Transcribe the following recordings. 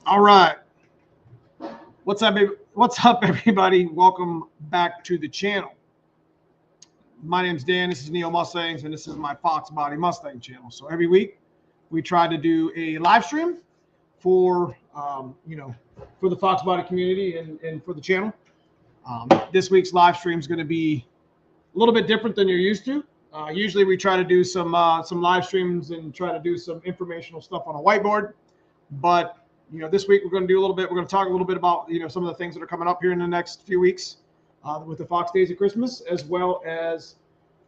All right. What's up, everybody? Welcome back to the channel. My name's Dan. This is Neo Mustangs, and this is my Foxbody Mustang channel. So every week we try to do a live stream for for the Foxbody community and for the channel. This week's live stream is going to be a little bit different than you're used to. Usually we try to do some live streams and try to do some informational stuff on a whiteboard, but this week we're going to do a little bit. We're going to talk a little bit about some of the things that are coming up here in the next few weeks with the Fox Days of Christmas, as well as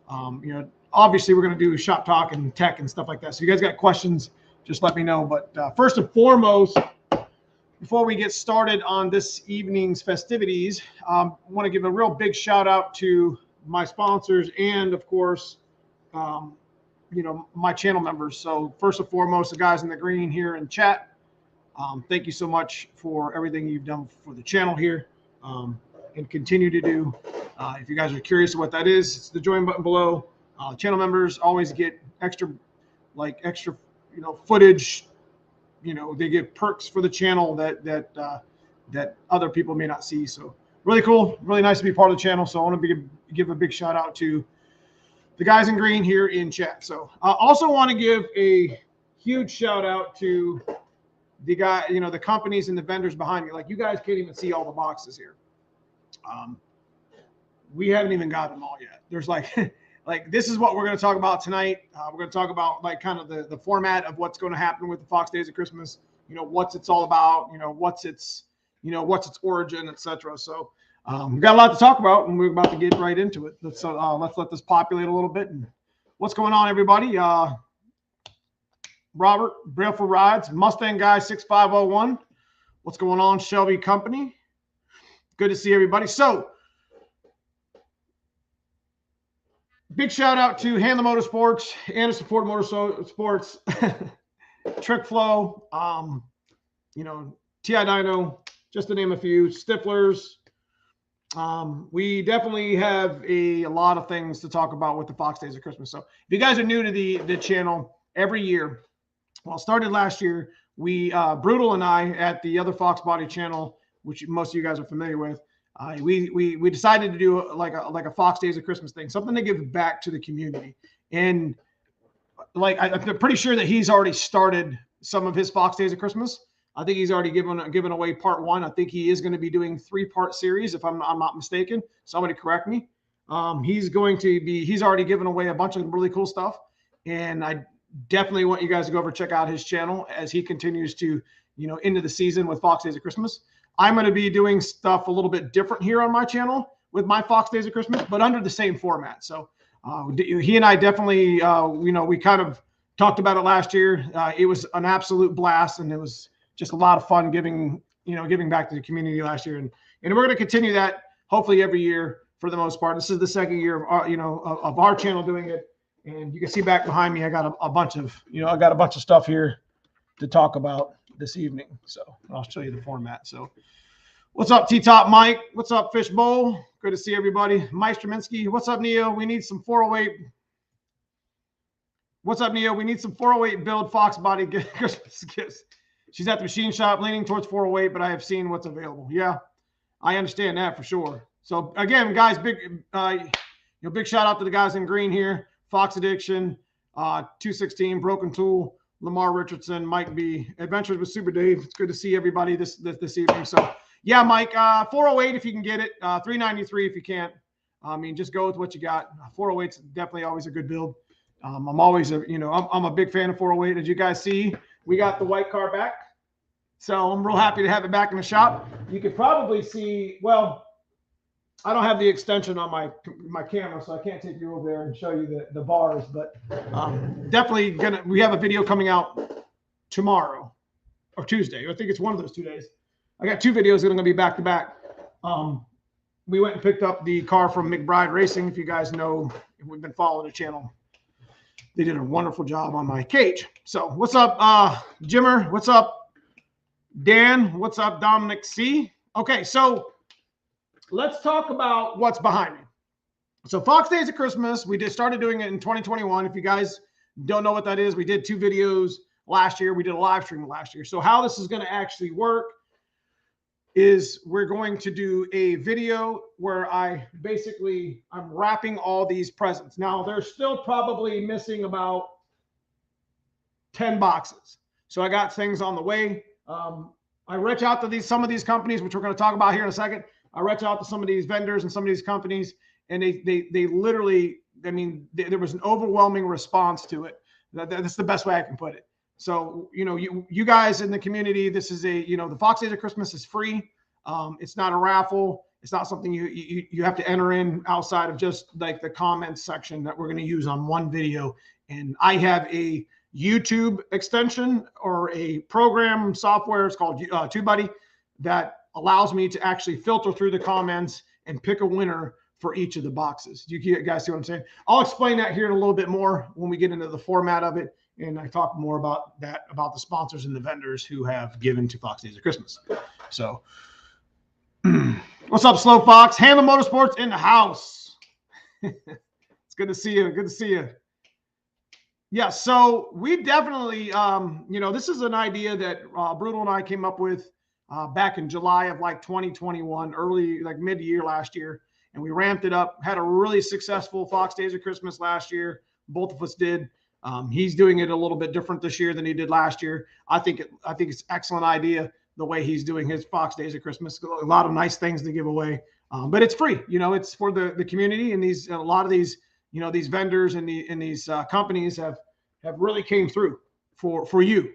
obviously we're going to do shop talk and tech and stuff like that. So if you guys got questions, just let me know. But first and foremost, before we get started on this evening's festivities, I want to give a real big shout out to my sponsors and, of course, my channel members. So first and foremost, the guys in the green here in chat. Thank you so much for everything you've done for the channel here and continue to do. If you guys are curious what that is, it's the join button below. Channel members always get extra footage. They get perks for the channel that other people may not see. So really cool, really nice to be part of the channel. So I want to give a big shout out to the guys in green here in chat. So I also want to give a huge shout out to the guy, the companies and the vendors behind me. Like, you guys can't even see all the boxes here. We haven't even got them all yet. There's like this is what we're going to talk about tonight. We're going to talk about kind of the format of what's going to happen with the Fox Days of Christmas. What's it's all about. What's its origin, etc. So we've got a lot to talk about, and we're about to get right into it. Let's let this populate a little bit. And what's going on, everybody? Robert, Baleful Rides, Mustang Guy 6501. What's going on, Shelby Company? Good to see everybody. So, big shout out to Handler Motorsports, Anderson Ford Motorsports, Trick Flow, TI Dyno, just to name a few, Stiflers. We definitely have a lot of things to talk about with the Fox Days of Christmas. So, if you guys are new to the channel, every year, well, it started last year, we, Brutal and I, at the other Foxbody channel, which most of you guys are familiar with, we decided to do like a Fox Days of Christmas thing, something to give back to the community. And I'm pretty sure that he's already started some of his Fox Days of Christmas. I think he's already given away part one. I think he is going to be doing 3-part series, if I'm not mistaken. Somebody correct me. He's already given away a bunch of really cool stuff, and I definitely want you guys to go over and check out his channel as he continues to, into the season with Fox Days of Christmas. I'm going to be doing stuff a little bit different here on my channel with my Fox Days of Christmas, but under the same format. So he and I definitely, we kind of talked about it last year. It was an absolute blast, and it was just a lot of fun giving back to the community last year. And we're going to continue that hopefully every year for the most part. This is the second year of our channel doing it. And you can see back behind me, I got a bunch of stuff here to talk about this evening. So I'll show you the format. So what's up, T-Top Mike? What's up, Fishbowl? Good to see everybody. Mike Straminsky. What's up, Neo? We need some 408. What's up, Neo? We need some 408 build Foxbody Christmas gifts. She's at the machine shop leaning towards 408, but I have seen what's available. Yeah, I understand that for sure. So again, guys, big shout out to the guys in green here. Fox Addiction, 216, Broken Tool, Lamar Richardson, Mike B, Adventures with Super Dave. It's good to see everybody this evening. So yeah, Mike, 408 if you can get it, 393 if you can't. I mean, just go with what you got. 408's definitely always a good build. I'm always I'm a big fan of 408. As you guys see, we got the white car back, so I'm real happy to have it back in the shop. You could probably see, well, I don't have the extension on my camera, so I can't take you over there and show you the bars, but definitely we have a video coming out tomorrow or Tuesday. I think it's one of those 2 days. I got 2 videos that are going to be back to back. We went and picked up the car from McBride Racing. If you guys know, if we've been following the channel, they did a wonderful job on my cage. So what's up, Jimmer? What's up, Dan? What's up, Dominic C? Okay, so let's talk about what's behind me. So Fox Days of Christmas, we started doing it in 2021. If you guys don't know what that is, we did 2 videos last year. We did a live stream last year. So how this is going to actually work is we're going to do a video where I'm wrapping all these presents. Now, they're still probably missing about 10 boxes. So I got things on the way. I reach out to some of these companies, which we're going to talk about here in a second. I reach out to some of these vendors and some of these companies, and they literally, I mean, there was an overwhelming response to it. That's the best way I can put it. So, you guys in the community, this is the Fox Days of Christmas is free. It's not a raffle. It's not something you have to enter in outside of just like the comments section that we're going to use on one video. And I have a YouTube extension or a program software. It's called TubeBuddy that allows me to actually filter through the comments and pick a winner for each of the boxes. Do you guys see what I'm saying? I'll explain that here in a little bit more when we get into the format of it. And I talk more about the sponsors and the vendors who have given to Fox Days of Christmas. So what's up, Slow Fox? Handle Motorsports in the house. It's good to see you. Good to see you. Yeah, so we definitely, this is an idea that Brutal and I came up with back in July of like 2021, early, like mid-year last year. And we ramped it up, had a really successful Fox Days of Christmas last year. Both of us did. He's doing it a little bit different this year than he did last year. I think it's an excellent idea the way he's doing his Fox Days of Christmas. A lot of nice things to give away, but it's free. It's for the community, and a lot of these these vendors and these companies have really came through for you.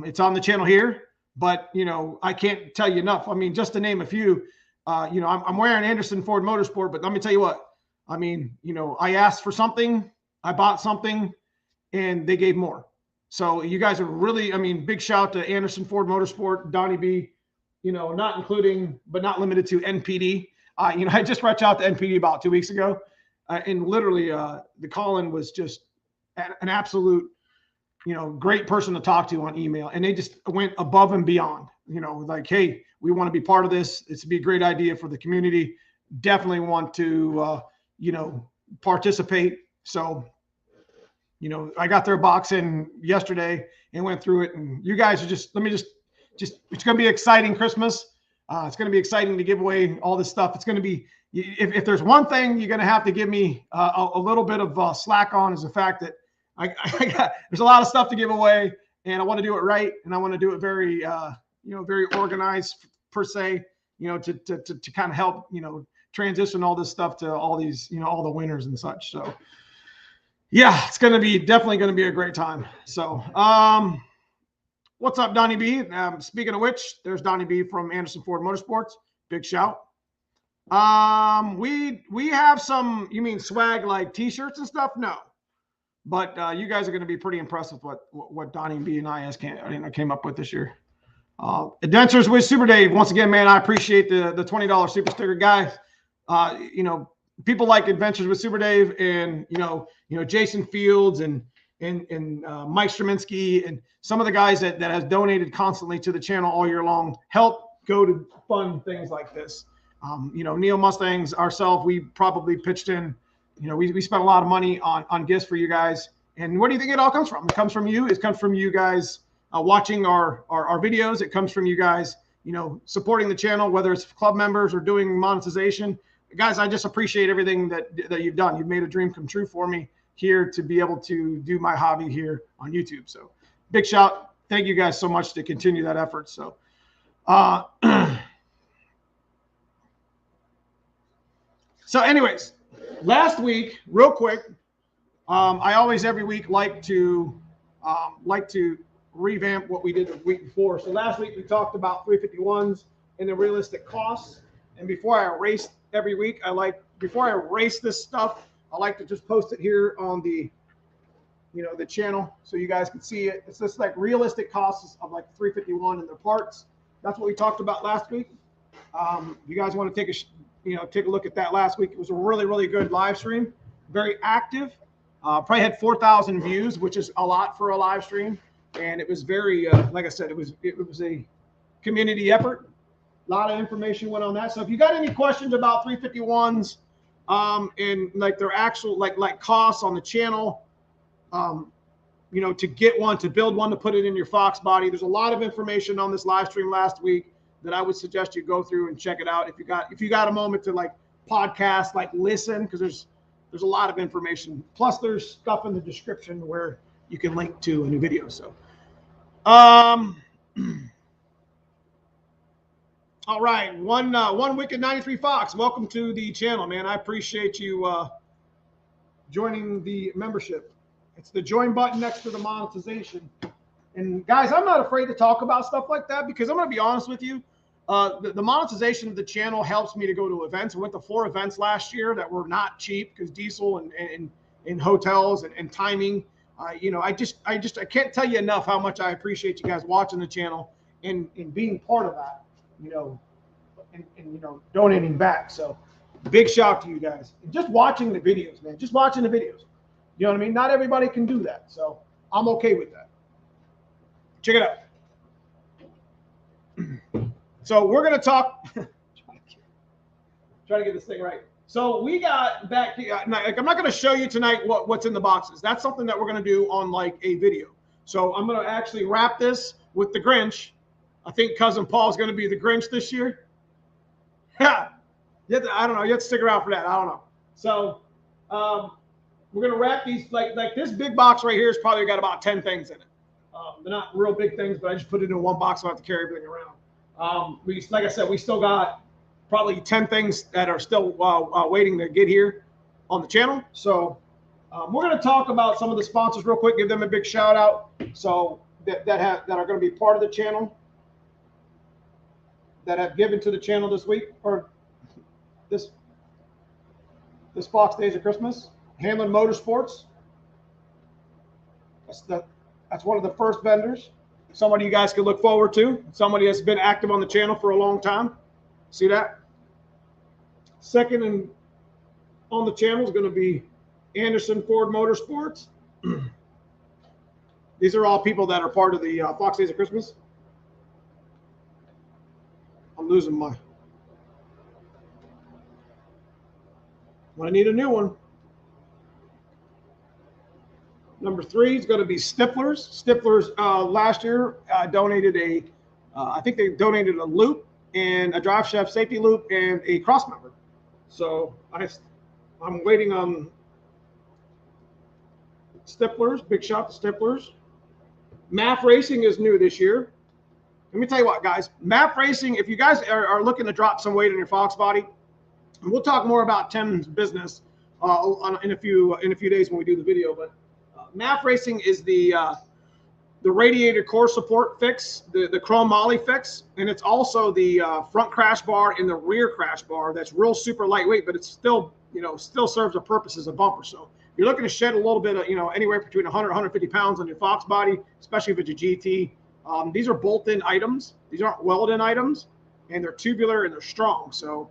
It's on the channel here, but I can't tell you enough. I mean, just to name a few. I'm wearing Anderson Ford Motorsport, but let me tell you what. I mean, I asked for something, I bought something, and they gave more. So you guys are really, I mean, big shout to Anderson Ford Motorsport, Donnie B, not including, but not limited to NPD. I just reached out to NPD about 2 weeks ago, and literally the call-in was just an absolute, great person to talk to on email. And they just went above and beyond, like, hey, we want to be part of this. It's be a great idea for the community. Definitely want to, participate. So, I got their box in yesterday and went through it, and you guys are just it's going to be exciting Christmas. It's going to be exciting to give away all this stuff. It's going to be, if there's one thing you're going to have to give me a little bit of slack on, is the fact that there's a lot of stuff to give away, and I want to do it right. And I want to do it very, very organized per se, to kind of help, transition all this stuff to all these, all the winners and such. So yeah, it's definitely going to be a great time. So, what's up, Donnie B? Speaking of which, there's Donnie B from Anderson Ford Motorsports. Big shout. We have some, you mean swag like t-shirts and stuff? No, but you guys are going to be pretty impressed with what Donnie B and I came up with this year. Adventures with Super Dave. Once again, man, I appreciate the $20 super sticker, guys. People like Adventures with Super Dave, and Jason Fields and Mike Straminsky and some of the guys that has donated constantly to the channel all year long help go to fund things like this. Neo Mustangs, ourselves, we probably pitched in. We spent a lot of money on gifts for you guys. And where do you think it all comes from? It comes from you. It comes from you guys watching our videos. It comes from you guys, supporting the channel, whether it's club members or doing monetization. Guys, I just appreciate everything that you've done. You've made a dream come true for me here to be able to do my hobby here on YouTube. So big shout. Thank you guys so much to continue that effort. So, so anyways, last week, real quick, I always every week like to revamp what we did the week before. So last week we talked about 351s and the realistic costs. And before I erase every week, before I erase this stuff, I like to just post it here on the channel so you guys can see it. It's just like realistic costs of like 351 and their parts. That's what we talked about last week. You guys want to take a look at that last week. It was a really, really good live stream, very active. Probably had 4,000 views, which is a lot for a live stream. And it was very, like I said, it was a community effort. A lot of information went on that. So if you got any questions about 351s and like their actual like costs on the channel, you know, to get one, to build one, to put it in your Foxbody. There's a lot of information on this live stream last week that I would suggest you go through and check it out. If you got a moment to like podcast, like listen, because there's a lot of information. Plus there's stuff in the description where you can link to a new video. So, all right, one Wicked 93 Fox. Welcome to the channel, man. I appreciate you joining the membership. It's the join button next to the monetization. And guys, I'm not afraid to talk about stuff like that because I'm going to be honest with you. The monetization of the channel helps me to go to events. I went to 4 events last year that were not cheap because diesel and hotels and timing. You know, I can't tell you enough how much I appreciate you guys watching the channel and being part of that, you know, and you know, donating back. So big shout out to you guys. And just watching the videos, man. Just watching the videos. You know what I mean? Not everybody can do that. So I'm okay with that. Check it out. So we're going to talk. Try to get this thing right. So we got back. I'm not going to show you tonight what's in the boxes. That's something that we're going to do on like a video. So I'm going to actually wrap this with the Grinch. I think Cousin Paul's going to be the Grinch this year. Yeah. I don't know. You have to stick around for that. I don't know. So we're going to wrap these like this big box right here has probably got about 10 things in it. They're not real big things, but I just put it in one box so I don't have to carry everything around. Like I said, we still got probably 10 things that are still waiting to get here on the channel. So we're going to talk about some of the sponsors real quick, give them a big shout out. So that are going to be part of the channel, that have given to the channel this week or this Fox Days of Christmas. Hanlon Motorsports. That's one of the first vendors. Somebody you guys can look forward to. Somebody that's been active on the channel for a long time. See that? Second and on the channel is going to be Anderson Ford Motorsports. These are all people that are part of the Fox Days of Christmas. I'm losing my. Well, I need a new one. Number 3 is going to be Stiflers. Stiflers last year donated I think they donated a loop and a drive shaft safety loop and a cross member. So I'm waiting on Stiflers. Big shout to Stiflers. MAF Racing is new this year. Let me tell you what, guys. MAF Racing, if you guys are looking to drop some weight in your Foxbody, and we'll talk more about Tim's business in a few days when we do the video, but MAF Racing is the radiator core support fix, the chrome moly fix, and it's also the front crash bar and the rear crash bar. That's real super lightweight, but it's still, you know, still serves a purpose as a bumper. So if you're looking to shed a little bit of, you know, anywhere between 100 150 pounds on your Foxbody, especially if it's a GT. These are bolt-in items. These aren't weld-in items, and they're tubular and they're strong. So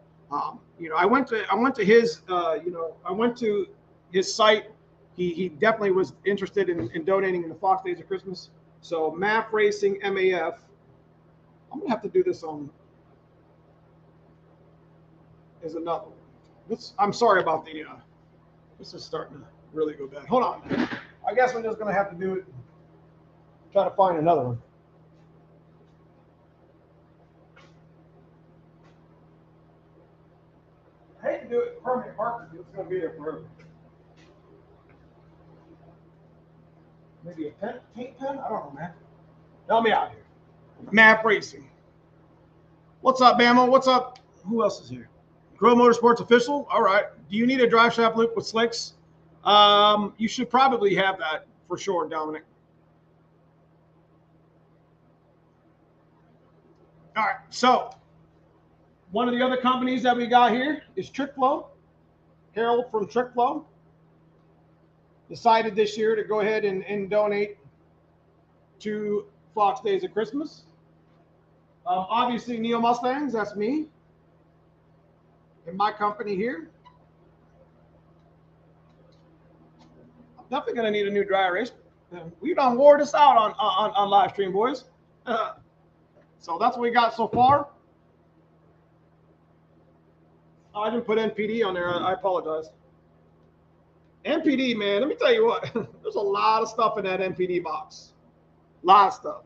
you know, I went to his I went to his site. He definitely was interested in donating in the Fox Days of Christmas. So MAF Racing, MAF. I'm gonna have to do this on. Is another one. I'm sorry about the. This is starting to really go bad. Hold on. I guess we're just gonna have to do it. Try to find another one. I hate to do it permanent marker. It's gonna be there forever. Maybe a paint pen? I don't know, man. Help me out here. MAF Racing. What's up, Bama? What's up? Who else is here? Grow Motorsports Official. All right. Do you need a drive shaft loop with slicks? You should probably have that for sure, Dominic. All right. So one of the other companies that we got here is TrickFlow. Harold from TrickFlow decided this year to go ahead and donate to Fox Days of Christmas. Obviously, Neo Mustangs, that's me and my company here. I'm definitely going to need a new dry erase. We done wore this out on live stream, boys. So that's what we got so far. I didn't put NPD on there. I apologize. MPD, man, let me tell you what, there's a lot of stuff in that MPD box. A lot of stuff.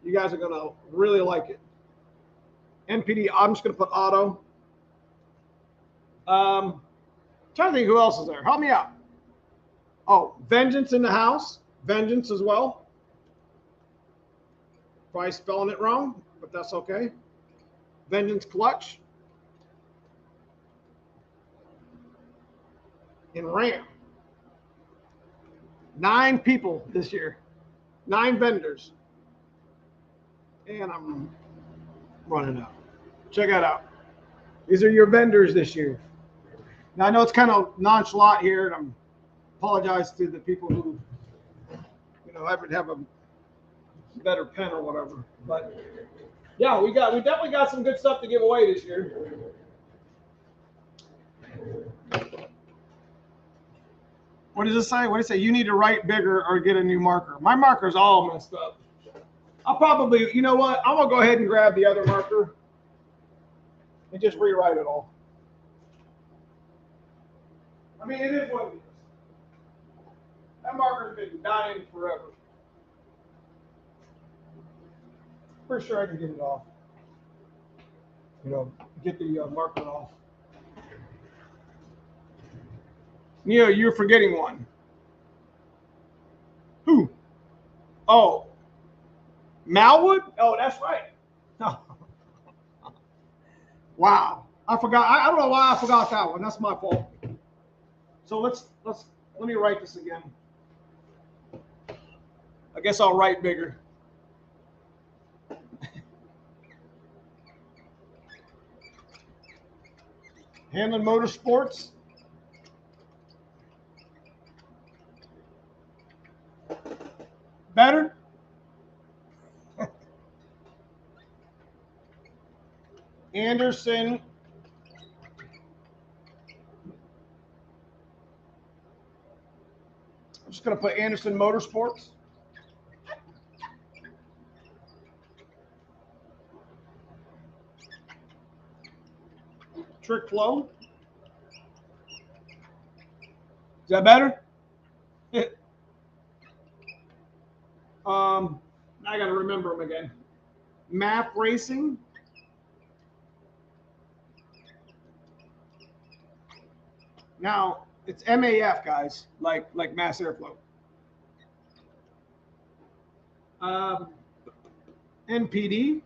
You guys are going to really like it. MPD, I'm just going to put auto. Trying to think who else is there. Help me out. Oh, Vengeance in the house. Vengeance as well. Probably spelling it wrong, but that's okay. Vengeance Clutch. And Ram. 9 people this year. 9 vendors. And I'm running out. Check that out. These are your vendors this year. Now, I know it's kind of nonchalant here, and I apologize to the people who, I would have a better pen or whatever. But yeah, we definitely got some good stuff to give away this year. What does it say? What does it say? You need to write bigger or get a new marker. My marker's all messed up. I'll probably, you know what? I'm going to go ahead and grab the other marker and just rewrite it all. I mean, it is what it is. That marker's been dying forever. Pretty sure I can get it off. Get the marker off. Neo, you're forgetting one. Who? Oh. Malwood? Oh, that's right. Wow. I forgot. I don't know why I forgot that one. That's my fault. So let me write this again. I guess I'll write bigger. Hanlon Motorsports. Better? Anderson. I'm just going to put Anderson Motorsports. Trick Flow. Is that better? I got to remember them again. MAF Racing. Now, it's MAF, guys, like Mass Airflow. NPD.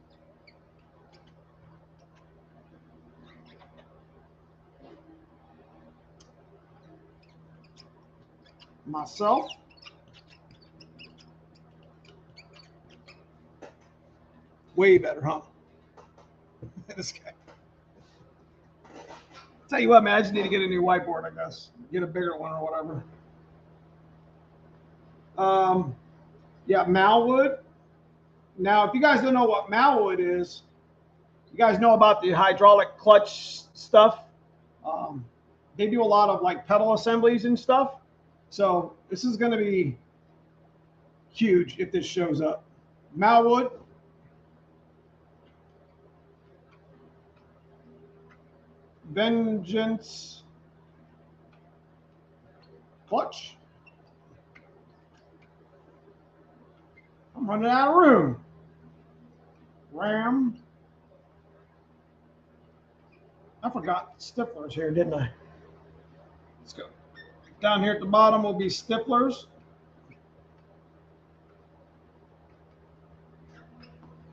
Myself. Way better, huh? This guy. Tell you what, man, I just need to get a new whiteboard, I guess. Get a bigger one or whatever. Yeah, Malwood. Now, if you guys don't know what Malwood is, you guys know about the hydraulic clutch stuff. They do a lot of like pedal assemblies and stuff. So this is going to be huge if this shows up. Malwood. Vengeance Clutch. I'm running out of room. Ram. I forgot Stiflers here, didn't I? Let's go. Down here at the bottom will be Stiflers.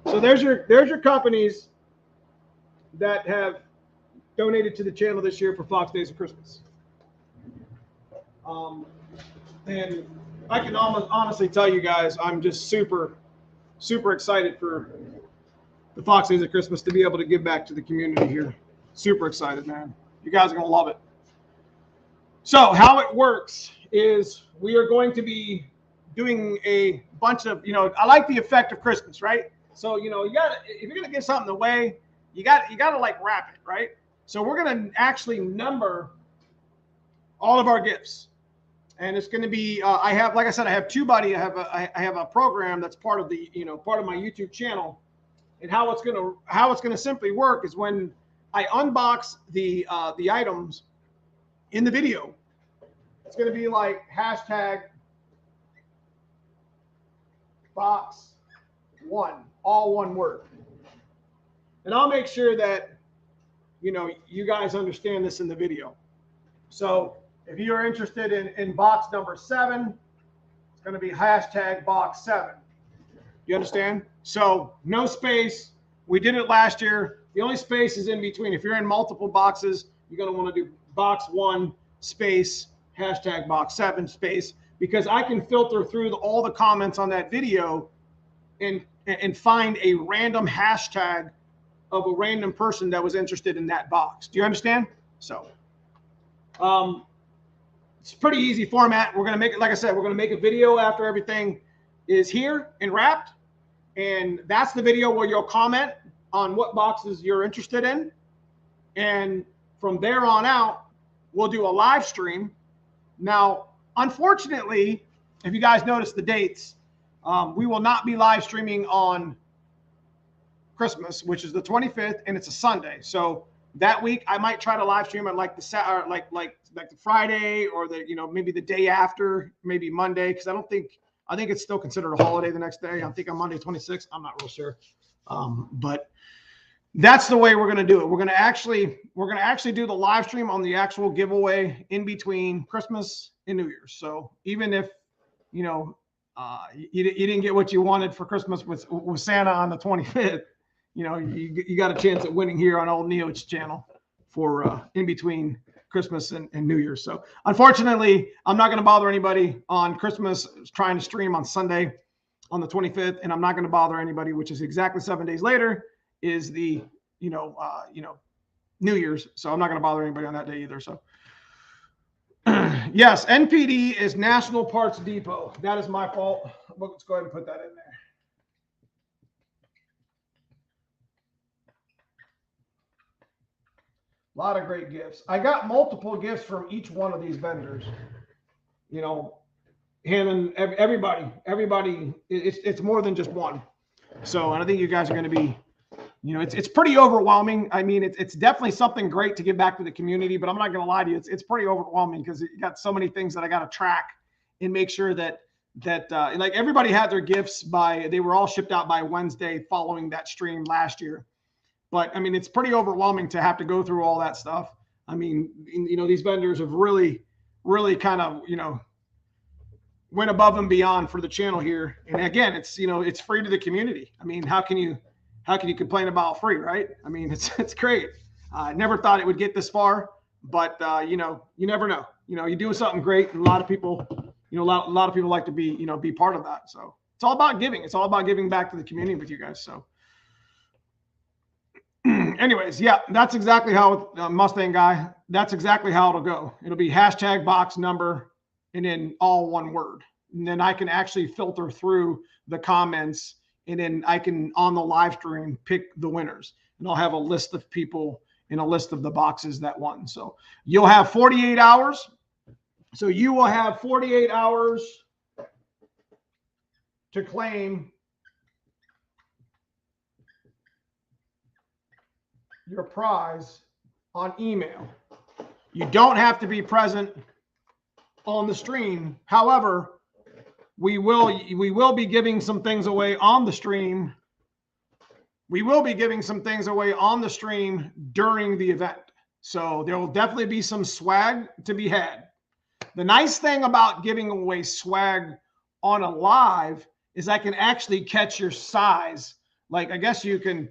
So there's your companies that have donated to the channel this year for Fox Days of Christmas. And I can almost honestly tell you guys, I'm just super, super excited for the Fox Days of Christmas to be able to give back to the community here. Super excited, man. You guys are going to love it. So how it works is we are going to be doing a bunch of, I like the effect of Christmas, right? So, you got if you're going to give something away, you got to like wrap it, right? So we're going to actually number all of our gifts, and it's going to be. I have, like I said, I have TubeBuddy. I have a program that's part of the, part of my YouTube channel, and how it's going to simply work is when I unbox the items in the video, It's going to be like hashtag box 1, all one word. And I'll make sure that, you know, you guys understand this in the video. So if you're interested in box number 7, it's going to be hashtag box 7. You understand? So no space. We did it last year. The only space is in between. If you're in multiple boxes, you're going to want to do box 1 space, hashtag box 7 space, because I can filter through all the comments on that video and find a random hashtag of a random person that was interested in that box. Do you understand? So it's a pretty easy format. We're going to make it, like I said, we're going to make a video after everything is here and wrapped. And that's the video where you'll comment on what boxes you're interested in. And from there on out, we'll do a live stream. Now, unfortunately, if you guys notice the dates, we will not be live streaming on Christmas, which is the 25th, and it's a Sunday. So that week, I might try to live stream it like the like the Friday, or the, you know, maybe the day after, maybe Monday, because I think it's still considered a holiday the next day. I think on Monday 26th. I'm not real sure, but that's the way we're going to do it. We're going to actually do the live stream on the actual giveaway in between Christmas and New Year's. So even if, you know, you didn't get what you wanted for Christmas with Santa on the 25th, you know, you got a chance at winning here on old Neo's channel for in between Christmas and New Year's. So unfortunately, I'm not going to bother anybody on Christmas trying to stream on Sunday on the 25th, and I'm not going to bother anybody, which is exactly 7 days later, is the New Year's. So I'm not going to bother anybody on that day either. So yes, NPD is National Parts Depot. That is my fault. Let's go ahead and put that in there. A lot of great gifts. I got multiple gifts from each one of these vendors. You know, and everybody, it's more than just one. So, and I think you guys are going to be, you know, it's pretty overwhelming. I mean, it's definitely something great to give back to the community, but I'm not going to lie to you. It's pretty overwhelming because you got so many things that I got to track and make sure that like everybody had their gifts they were all shipped out by Wednesday following that stream last year. But I mean, it's pretty overwhelming to have to go through all that stuff. I mean, you know, these vendors have really kind of, you know, went above and beyond for the channel here. And again, it's, you know, it's free to the community. I mean, how can you complain about free, right? I mean, it's great. I never thought it would get this far, but you know, you never know. You know, you do something great, and a lot of people, you know, a lot of people like to be, you know, be part of that. So it's all about giving. It's all about giving back to the community with you guys. So anyways, yeah, that's exactly how Mustang guy, that's exactly how it'll go. It'll be hashtag box number and then all one word. And then I can actually filter through the comments, and then I can, on the live stream, pick the winners. And I'll have a list of people and a list of the boxes that won. So you'll have 48 hours. So you will have 48 hours to claim your prize on email. You don't have to be present on the stream. However, we will be giving some things away on the stream. We will be giving some things away on the stream during the event. So there will definitely be some swag to be had. The nice thing about giving away swag on a live is I can actually catch your size. Like, I guess you can,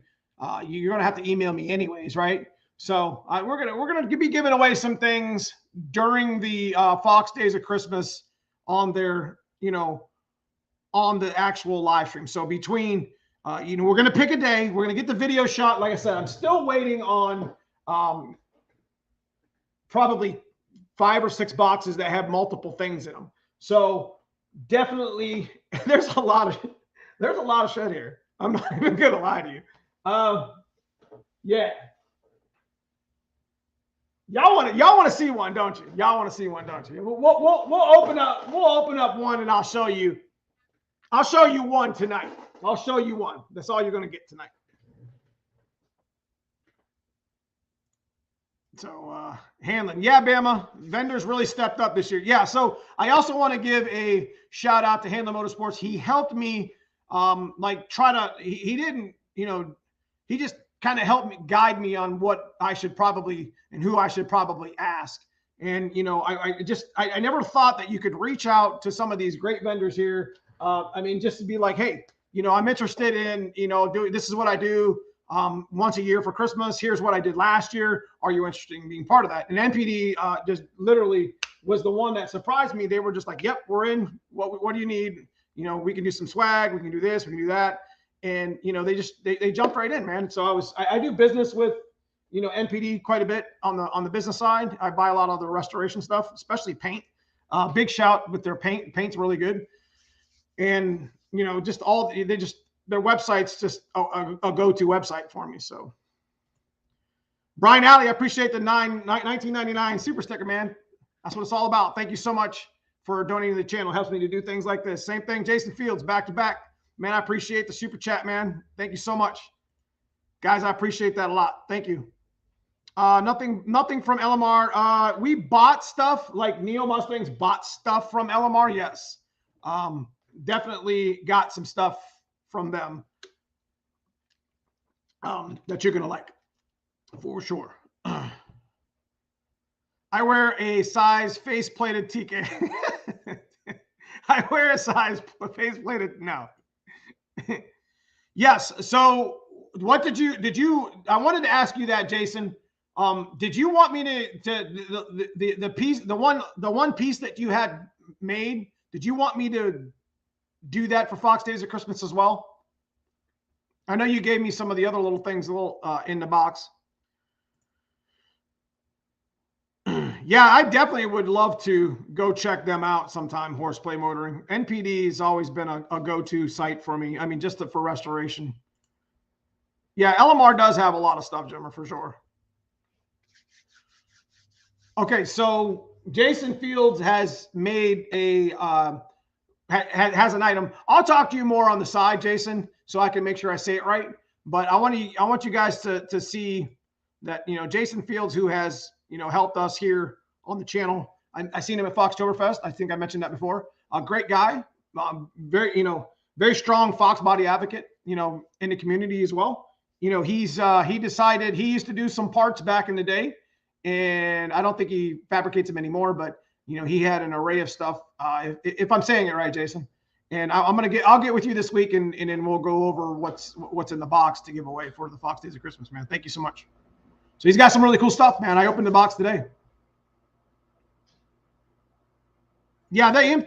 you're going to have to email me anyways, right? So we're going to be giving away some things during the Fox Days of Christmas on their, you know, on the actual live stream. So between, you know, we're going to pick a day. We're going to get the video shot. Like I said, I'm still waiting on probably 5 or 6 boxes that have multiple things in them. So definitely there's a lot of shit here. I'm not even going to lie to you. Yeah. Y'all want to see one, don't you? Y'all want to see one, don't you? We'll open up one, and I'll show you one tonight. I'll show you one. That's all you're going to get tonight. So Hanlon, yeah, Bama vendors really stepped up this year. Yeah. So I also want to give a shout out to Hanlon Motorsports. He helped me, like try to. He didn't, he just kind of helped me guide me on what I should probably and who I should probably ask. And I never thought that you could reach out to some of these great vendors here. I mean, just to be like, hey, I'm interested in, doing this is what I do. Once a year for Christmas. Here's what I did last year. Are you interested in being part of that? And NPD just literally was the one that surprised me. They were just like, yep, we're in. What do you need? We can do some swag. We can do this. We can do that. And, they jumped right in, man. So I do business with, NPD quite a bit on the business side. I buy a lot of the restoration stuff, especially paint. Big shout with their paint. Paint's really good. And, their website's just a go-to website for me. So Brian Alley, I appreciate the 1999 super sticker, man. That's what it's all about. Thank you so much for donating to the channel. It helps me to do things like this. Same thing, Jason Fields, back to back. Man, I appreciate the super chat, man. Thank you so much. Guys, I appreciate that a lot. Thank you. Nothing from LMR. We bought stuff like Neo Mustangs bought stuff from LMR. Yes. Definitely got some stuff from them that you're going to like for sure. I wear a size face-plated TK. I wear a size face-plated. No. Yes. So what did you, I wanted to ask you that, Jason. Did you want me to the piece, the one piece that you had made, did you want me to do that for Fox Days of Christmas as well? I know you gave me some of the other little things in the box. Yeah, I definitely would love to go check them out sometime, Horseplay Motoring. NPD has always been a go-to site for me. I mean, just for restoration. Yeah, LMR does have a lot of stuff, Jimmer, for sure. Okay, so Jason Fields has made a has an item. I'll talk to you more on the side, Jason, so I can make sure I say it right. But I want you guys to see that, Jason Fields, who has, helped us here on the channel. I seen him at Foxtoberfest. I think I mentioned that before. A great guy, very strong Foxbody advocate, in the community as well. He decided he used to do some parts back in the day, and I don't think he fabricates them anymore, but he had an array of stuff. If I'm saying it right, Jason, and I'll get with you this week, and then we'll go over what's in the box to give away for the Fox Days of Christmas, man. Thank you so much. So he's got some really cool stuff, man. I opened the box today. Yeah, they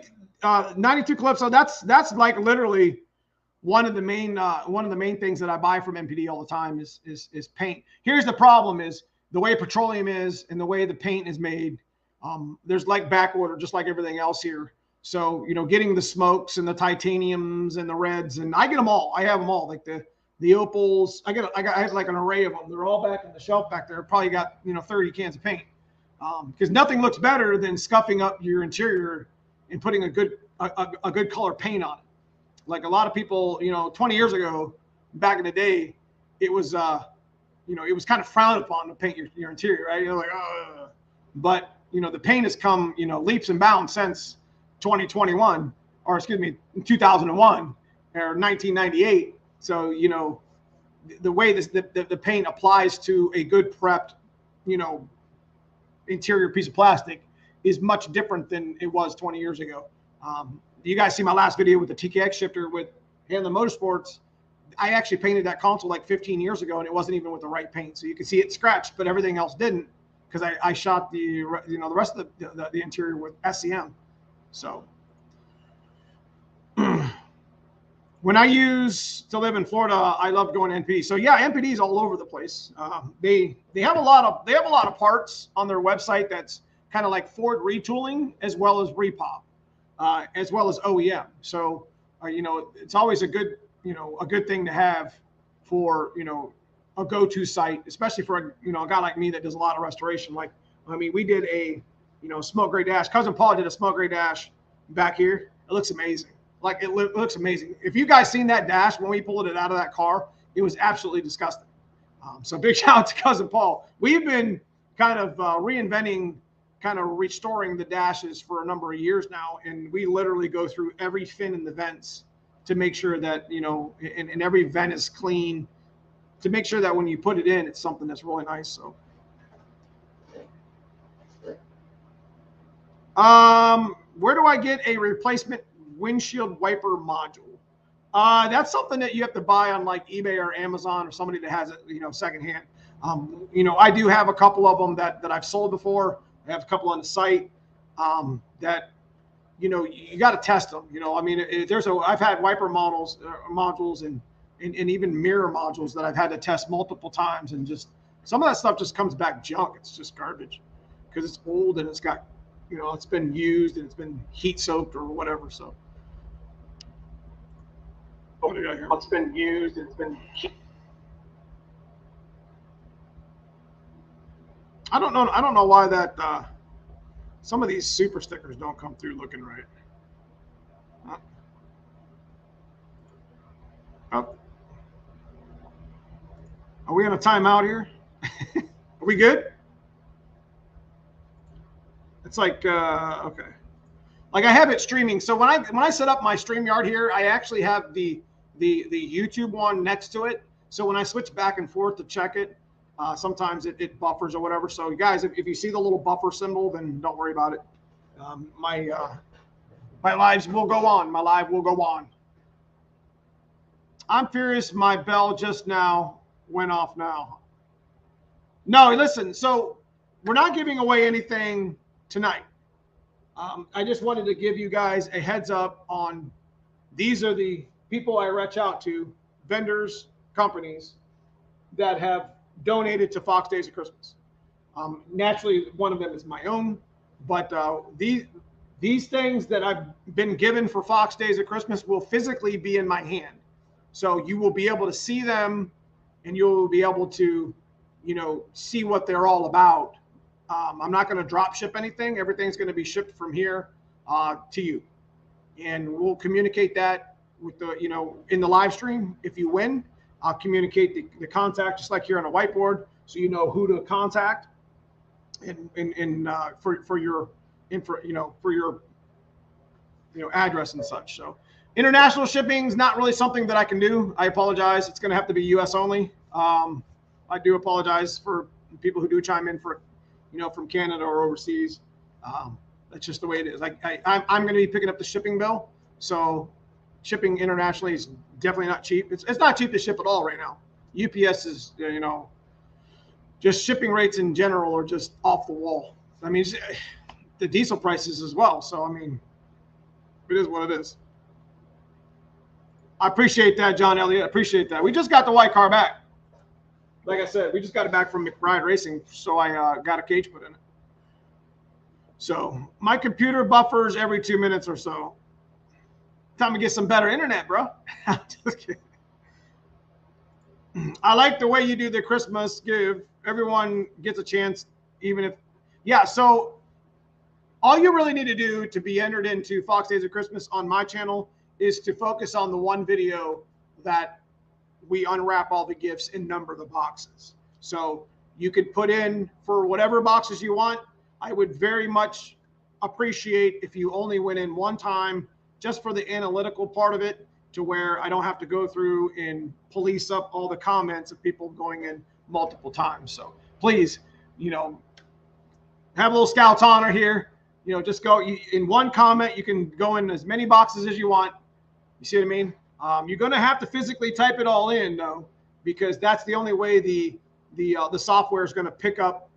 92 Calypso. That's like literally one of the main things that I buy from MPD all the time is paint. Here's the problem: is the way petroleum is and the way the paint is made. There's like back order, just like everything else here. So getting the smokes and the titaniums and the reds, and I get them all. I have them all, like the opals. I have like an array of them. They're all back in the shelf back there. Probably got 30 cans of paint. Because nothing looks better than scuffing up your interior and putting a good color paint on it. Like a lot of people, 20 years ago, back in the day, it was it was kind of frowned upon to paint your interior, right? You're like, oh, but the paint has come leaps and bounds since 2021, or excuse me, 2001 or 1998. So the way the paint applies to a good prepped interior piece of plastic is much different than it was 20 years ago. You guys see my last video with the TKX shifter with Hanlon Motorsports. I actually painted that console like 15 years ago, and it wasn't even with the right paint. So you can see it scratched, but everything else didn't, because I shot the rest of the interior with SCM. So when I used to live in Florida, I loved going to NPD. So yeah, NPD is all over the place. They have a lot of parts on their website that's kind of like Ford retooling as well as repop, as well as OEM. So it's always a good thing to have for a go-to site, especially for a guy like me that does a lot of restoration. Like, I mean, we did a smoke gray dash. Cousin Paul did a smoke gray dash back here. It looks amazing. Like it looks amazing. If you guys seen that dash when we pulled it out of that car, it was absolutely disgusting. So big shout out to Cousin Paul. We've been kind of reinventing, kind of restoring the dashes for a number of years now. And we literally go through every fin in the vents to make sure that, you know, and every vent is clean, to make sure that when you put it in, it's something that's really nice. So, where do I get a replacement windshield wiper module? That's something that you have to buy on like eBay or Amazon or somebody that has it, you know, secondhand. You know, I do have a couple of them that I've sold before. I have a couple on the site that, you know, you got to test them. You know, I mean, I've had wiper modules and even mirror modules that I've had to test multiple times, and just some of that stuff just comes back junk. It's just garbage because it's old and it's got, you know, it's been used and it's been heat soaked or whatever. So. What did I hear? It's been used. It's been. I don't know. I don't know why that some of these super stickers don't come through looking right. Oh. Are we on a timeout here? Are we good? It's like okay. Like I have it streaming. So when I set up my StreamYard here, I actually have the YouTube one next to it. So when I switch back and forth to check it, sometimes it buffers or whatever. So you guys, if you see the little buffer symbol, then don't worry about it. My lives will go on. My live will go on. I'm furious. My bell just now went off now. No, listen. So we're not giving away anything tonight. I just wanted to give you guys a heads up on these are the people I reach out to, vendors, companies that have donated to Fox Days of Christmas. Naturally, one of them is my own, but these things that I've been given for Fox Days of Christmas will physically be in my hand. So you will be able to see them, and you'll be able to, you know, see what they're all about. I'm not going to drop ship anything. Everything's going to be shipped from here to you. And we'll communicate that with the, you know, in the live stream. If you win, I'll communicate the contact just like here on a whiteboard, so you know who to contact and for your info, you know, for your, you know, address and such. So international shipping is not really something that I can do. I apologize. It's going to have to be U.S. only. I do apologize for people who do chime in for, you know, from Canada or overseas. That's just the way it is. I'm going to be picking up the shipping bill. So shipping internationally is definitely not cheap. It's not cheap to ship at all right now. UPS is, you know, just shipping rates in general are just off the wall. I mean, the diesel prices as well. So, I mean, it is what it is. I appreciate that, John Elliott. I appreciate that. We just got the white car back. Like I said, we just got it back from McBride Racing, so I got a cage put in it. So my computer buffers every 2 minutes or so. Time to get some better internet, bro. Just kidding. I like the way you do the Christmas give. Everyone gets a chance, even if, yeah. So all you really need to do to be entered into Fox Days of Christmas on my channel is to focus on the one video that we unwrap all the gifts and number the boxes. So you could put in for whatever boxes you want. I would very much appreciate if you only went in one time, just for the analytical part of it, to where I don't have to go through and police up all the comments of people going in multiple times. So please, you know, have a little Scout's honor here. You know, just go in one comment. You can go in as many boxes as you want. You see what I mean? You're going to have to physically type it all in, though, because that's the only way the software is going to pick up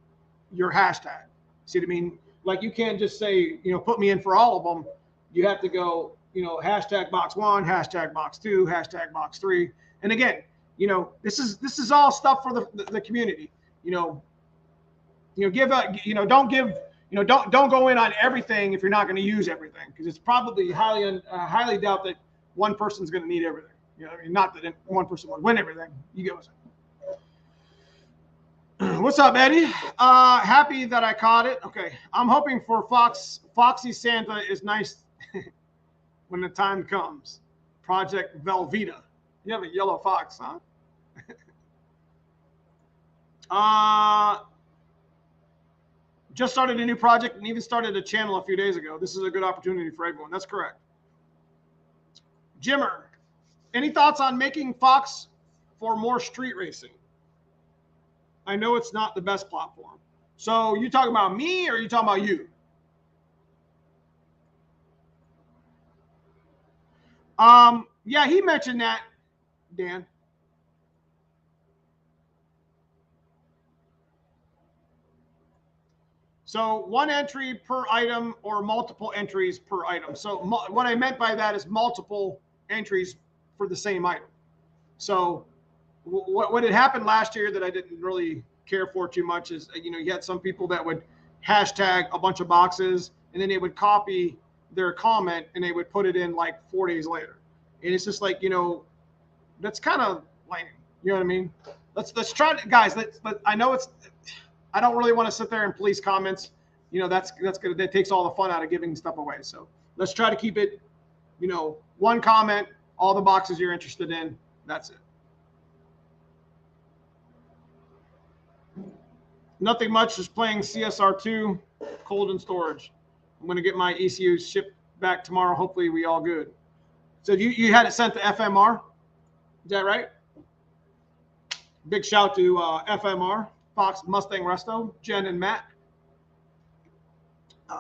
your hashtag. See what I mean? Like, you can't just say, you know, put me in for all of them. You have to go, you know, hashtag box 1, hashtag box 2, hashtag box 3. And again, you know, this is all stuff for the community. You know, give a, you know, don't give, you know, don't go in on everything if you're not going to use everything, because it's probably highly doubt that one person's going to need everything. You know, I mean, not that one person would win everything. You get what I'm saying. What's up, Eddie? Happy that I caught it. Okay, I'm hoping for Foxy Santa is nice when the time comes. Project Velveeta. You have a yellow fox, huh? just started a new project and even started a channel a few days ago. This is a good opportunity for everyone. That's correct. Jimmer, any thoughts on making Fox for more street racing? I know it's not the best platform. So you talking about me or are you talking about you? Yeah, he mentioned that, Dan. So one entry per item or multiple entries per item. So what I meant by that is multiple entries for the same item. So what had happened last year that I didn't really care for too much is, you had some people that would hashtag a bunch of boxes and then they would copy their comment and they would put it in like 4 days later. And it's just like, that's kind of lame. You know what I mean? Let's try to, guys, I know I don't really want to sit there and police comments. That's good. That takes all the fun out of giving stuff away. So let's try to keep it, one comment, all the boxes you're interested in. That's it. Nothing much, just playing CSR2, cold and storage. I'm going to get my ECU shipped back tomorrow. Hopefully we all good. So you had it sent to FMR. Is that right? Big shout to FMR, Fox Mustang Resto, Jen and Matt.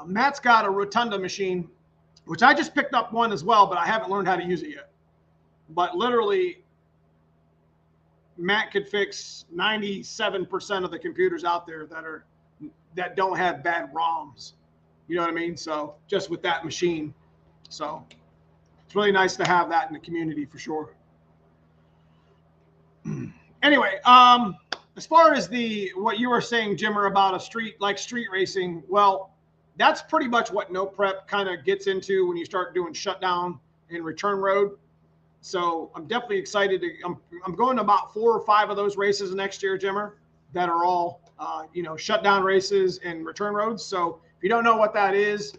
Matt's got a Rotunda machine, which I just picked up one as well, but I haven't learned how to use it yet. But literally, Matt could fix 97% of the computers out there that don't have bad ROMs. You know what I mean? So just with that machine. So it's really nice to have that in the community for sure. Anyway, as far as what you were saying, Jimmer, about a street racing, well, that's pretty much what no prep kind of gets into when you start doing shutdown and return road. So I'm definitely excited I'm going to about 4 or 5 of those races next year, Jimmer, that are all shutdown races and return roads. So if you don't know what that is,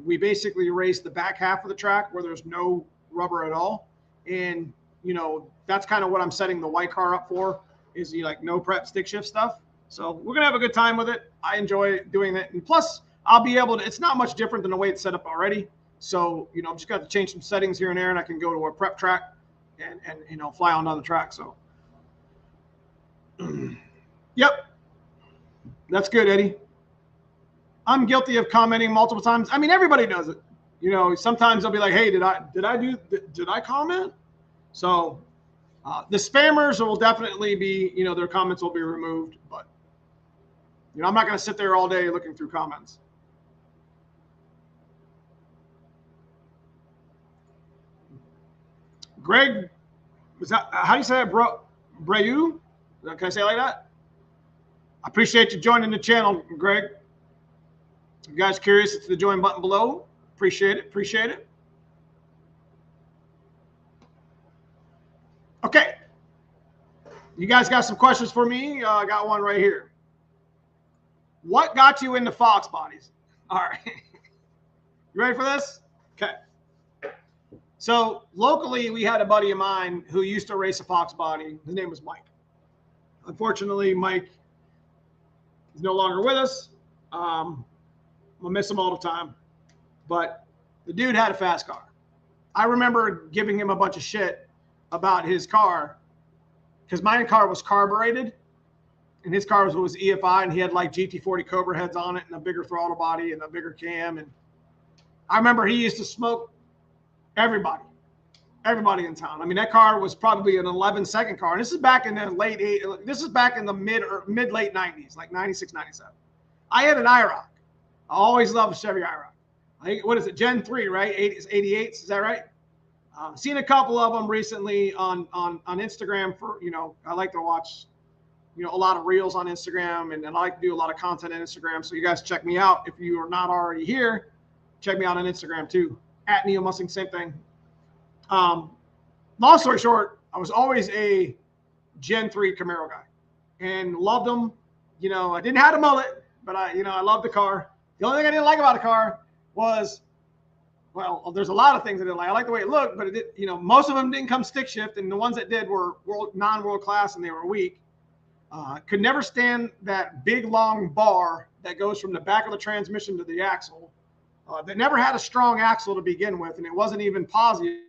we basically race the back half of the track where there's no rubber at all. And that's kind of what I'm setting the white car up for, is no prep stick shift stuff. So we're gonna have a good time with it. I enjoy doing it, and plus I'll be able to. It's not much different than the way it's set up already. So I'm just got to change some settings here and there, and I can go to a prep track and fly on another track. So, yep, that's good, Eddie. I'm guilty of commenting multiple times. I mean, everybody does it. Sometimes they'll be like, "Hey, did I comment?" So the spammers will definitely be, their comments will be removed. But I'm not going to sit there all day looking through comments. Greg, how do you say that, bro? Breu? Can I say it like that? I appreciate you joining the channel, Greg. If you guys curious, it's the join button below. Appreciate it. Appreciate it. Okay. You guys got some questions for me? I got one right here. What got you into Foxbodies? All right. You ready for this? Okay. So locally, we had a buddy of mine who used to race a Foxbody. His name was Mike. Unfortunately, Mike is no longer with us. I'll miss him all the time. But the dude had a fast car. I remember giving him a bunch of shit about his car because my car was carbureted and his car was EFI, and he had like GT40 Cobra heads on it and a bigger throttle body and a bigger cam. And I remember he used to smoke everybody in town. I mean, that car was probably an 11-second car. And this is back in the mid late 90s, like 96, 97. I had an IROC. I always loved a Chevy IROC. What is it? Gen 3, right? 88s, is that right? Seen a couple of them recently on Instagram for, I like to watch, a lot of reels on Instagram, and I like to do a lot of content on Instagram. So you guys check me out. If you are not already here, check me out on Instagram too. At Neo Mustang, same thing. Long story short, I was always a Gen 3 Camaro guy and loved them. I didn't have a mullet, but I loved the car. The only thing I didn't like about the car was, well, there's a lot of things I didn't like. I like the way it looked, but most of them didn't come stick shift, and the ones that did were non-world class and they were weak. Could never stand that big long bar that goes from the back of the transmission to the axle. That never had a strong axle to begin with, and it wasn't even positive.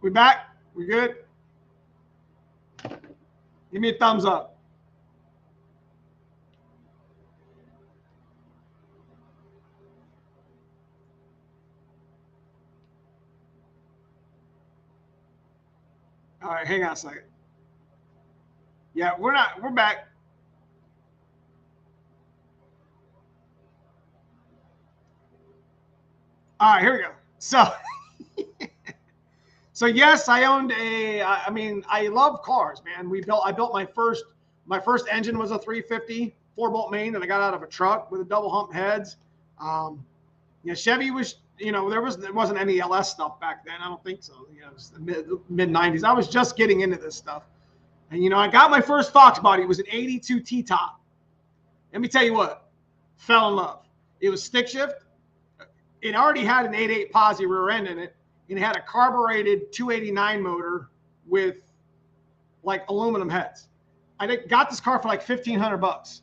We back? We good? Give me a thumbs up. All right, hang on a second. Yeah, we're back. All right, here we go. So yes, I owned I mean, I love cars, man. I built my first engine was a 350 4-bolt main that I got out of a truck with a double hump heads. Chevy was, there wasn't any LS stuff back then. I don't think so. It was the mid 90s. I was just getting into this stuff. And, I got my first Foxbody. It was an 82 T-top. Let me tell you what, fell in love. It was stick shift. It already had an 8.8 posi rear end in it. And it had a carbureted 289 motor with like aluminum heads. I got this car for like $1,500.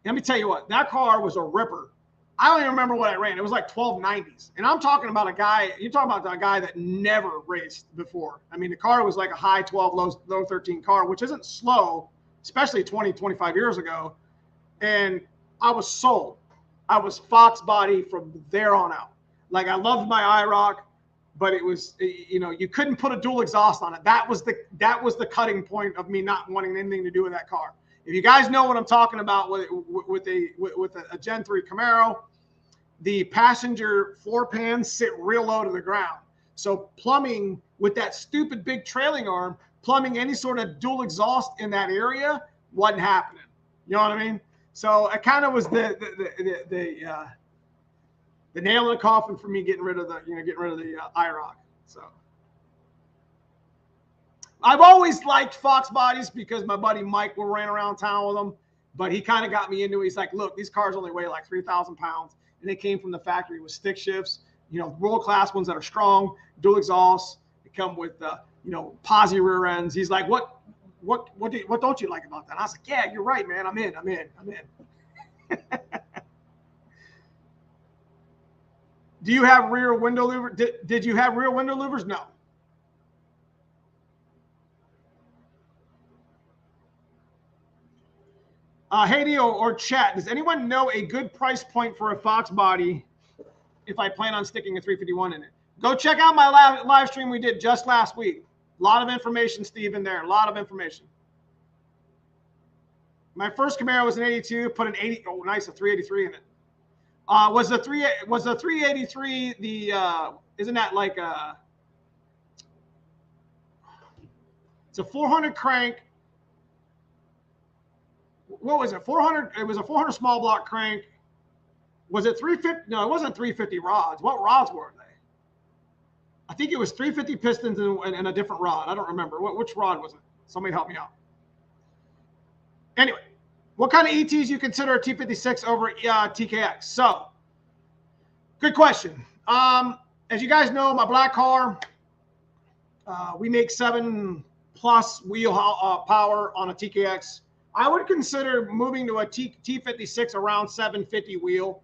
Let me tell you what, that car was a ripper. I don't even remember what I ran. It was like 1290s. And I'm talking about you're talking about a guy that never raced before. I mean, the car was like a high 12, low 13 car, which isn't slow, especially 20, 25 years ago. And I was sold. I was Foxbody from there on out. Like, I loved my IROC. But it was, you couldn't put a dual exhaust on it. That was the cutting point of me not wanting anything to do with that car. If you guys know what I'm talking about with a Gen 3 Camaro, the passenger floor pans sit real low to the ground. So plumbing with that stupid big trailing arm, plumbing any sort of dual exhaust in that area wasn't happening. You know what I mean? So it kind of was the nail in the coffin for me getting rid of the IROC. So I've always liked Fox bodies because my buddy Mike ran around town with them, but he kind of got me into it. He's like, look, these cars only weigh like 3,000 pounds, and they came from the factory with stick shifts, world-class ones that are strong, dual exhausts. They come with, posi rear ends. He's like, what don't you like about that? And I was like, yeah, you're right, man. I'm in. Do you have rear window louvers? Did you have rear window louvers? No. Hey, or chat, does anyone know a good price point for a Foxbody if I plan on sticking a 351 in it? Go check out my live stream we did just last week. A lot of information, Steve, in there. A lot of information. My first Camaro was an 82, put an 80, oh, nice, a 383 in it. Was the 383 isn't that like it's a 400 crank? What was it? 400. It was a 400 small block crank. Was it 350? No, it wasn't 350 rods. What rods were they? I think it was 350 pistons and a different rod. I don't remember. Which rod was it? Somebody help me out. Anyway, what kind of ETs you consider a T56 over TKX? So, good question. As you guys know, my black car, we make 7+ wheel power on a TKX. I would consider moving to a T56 around 750 wheel,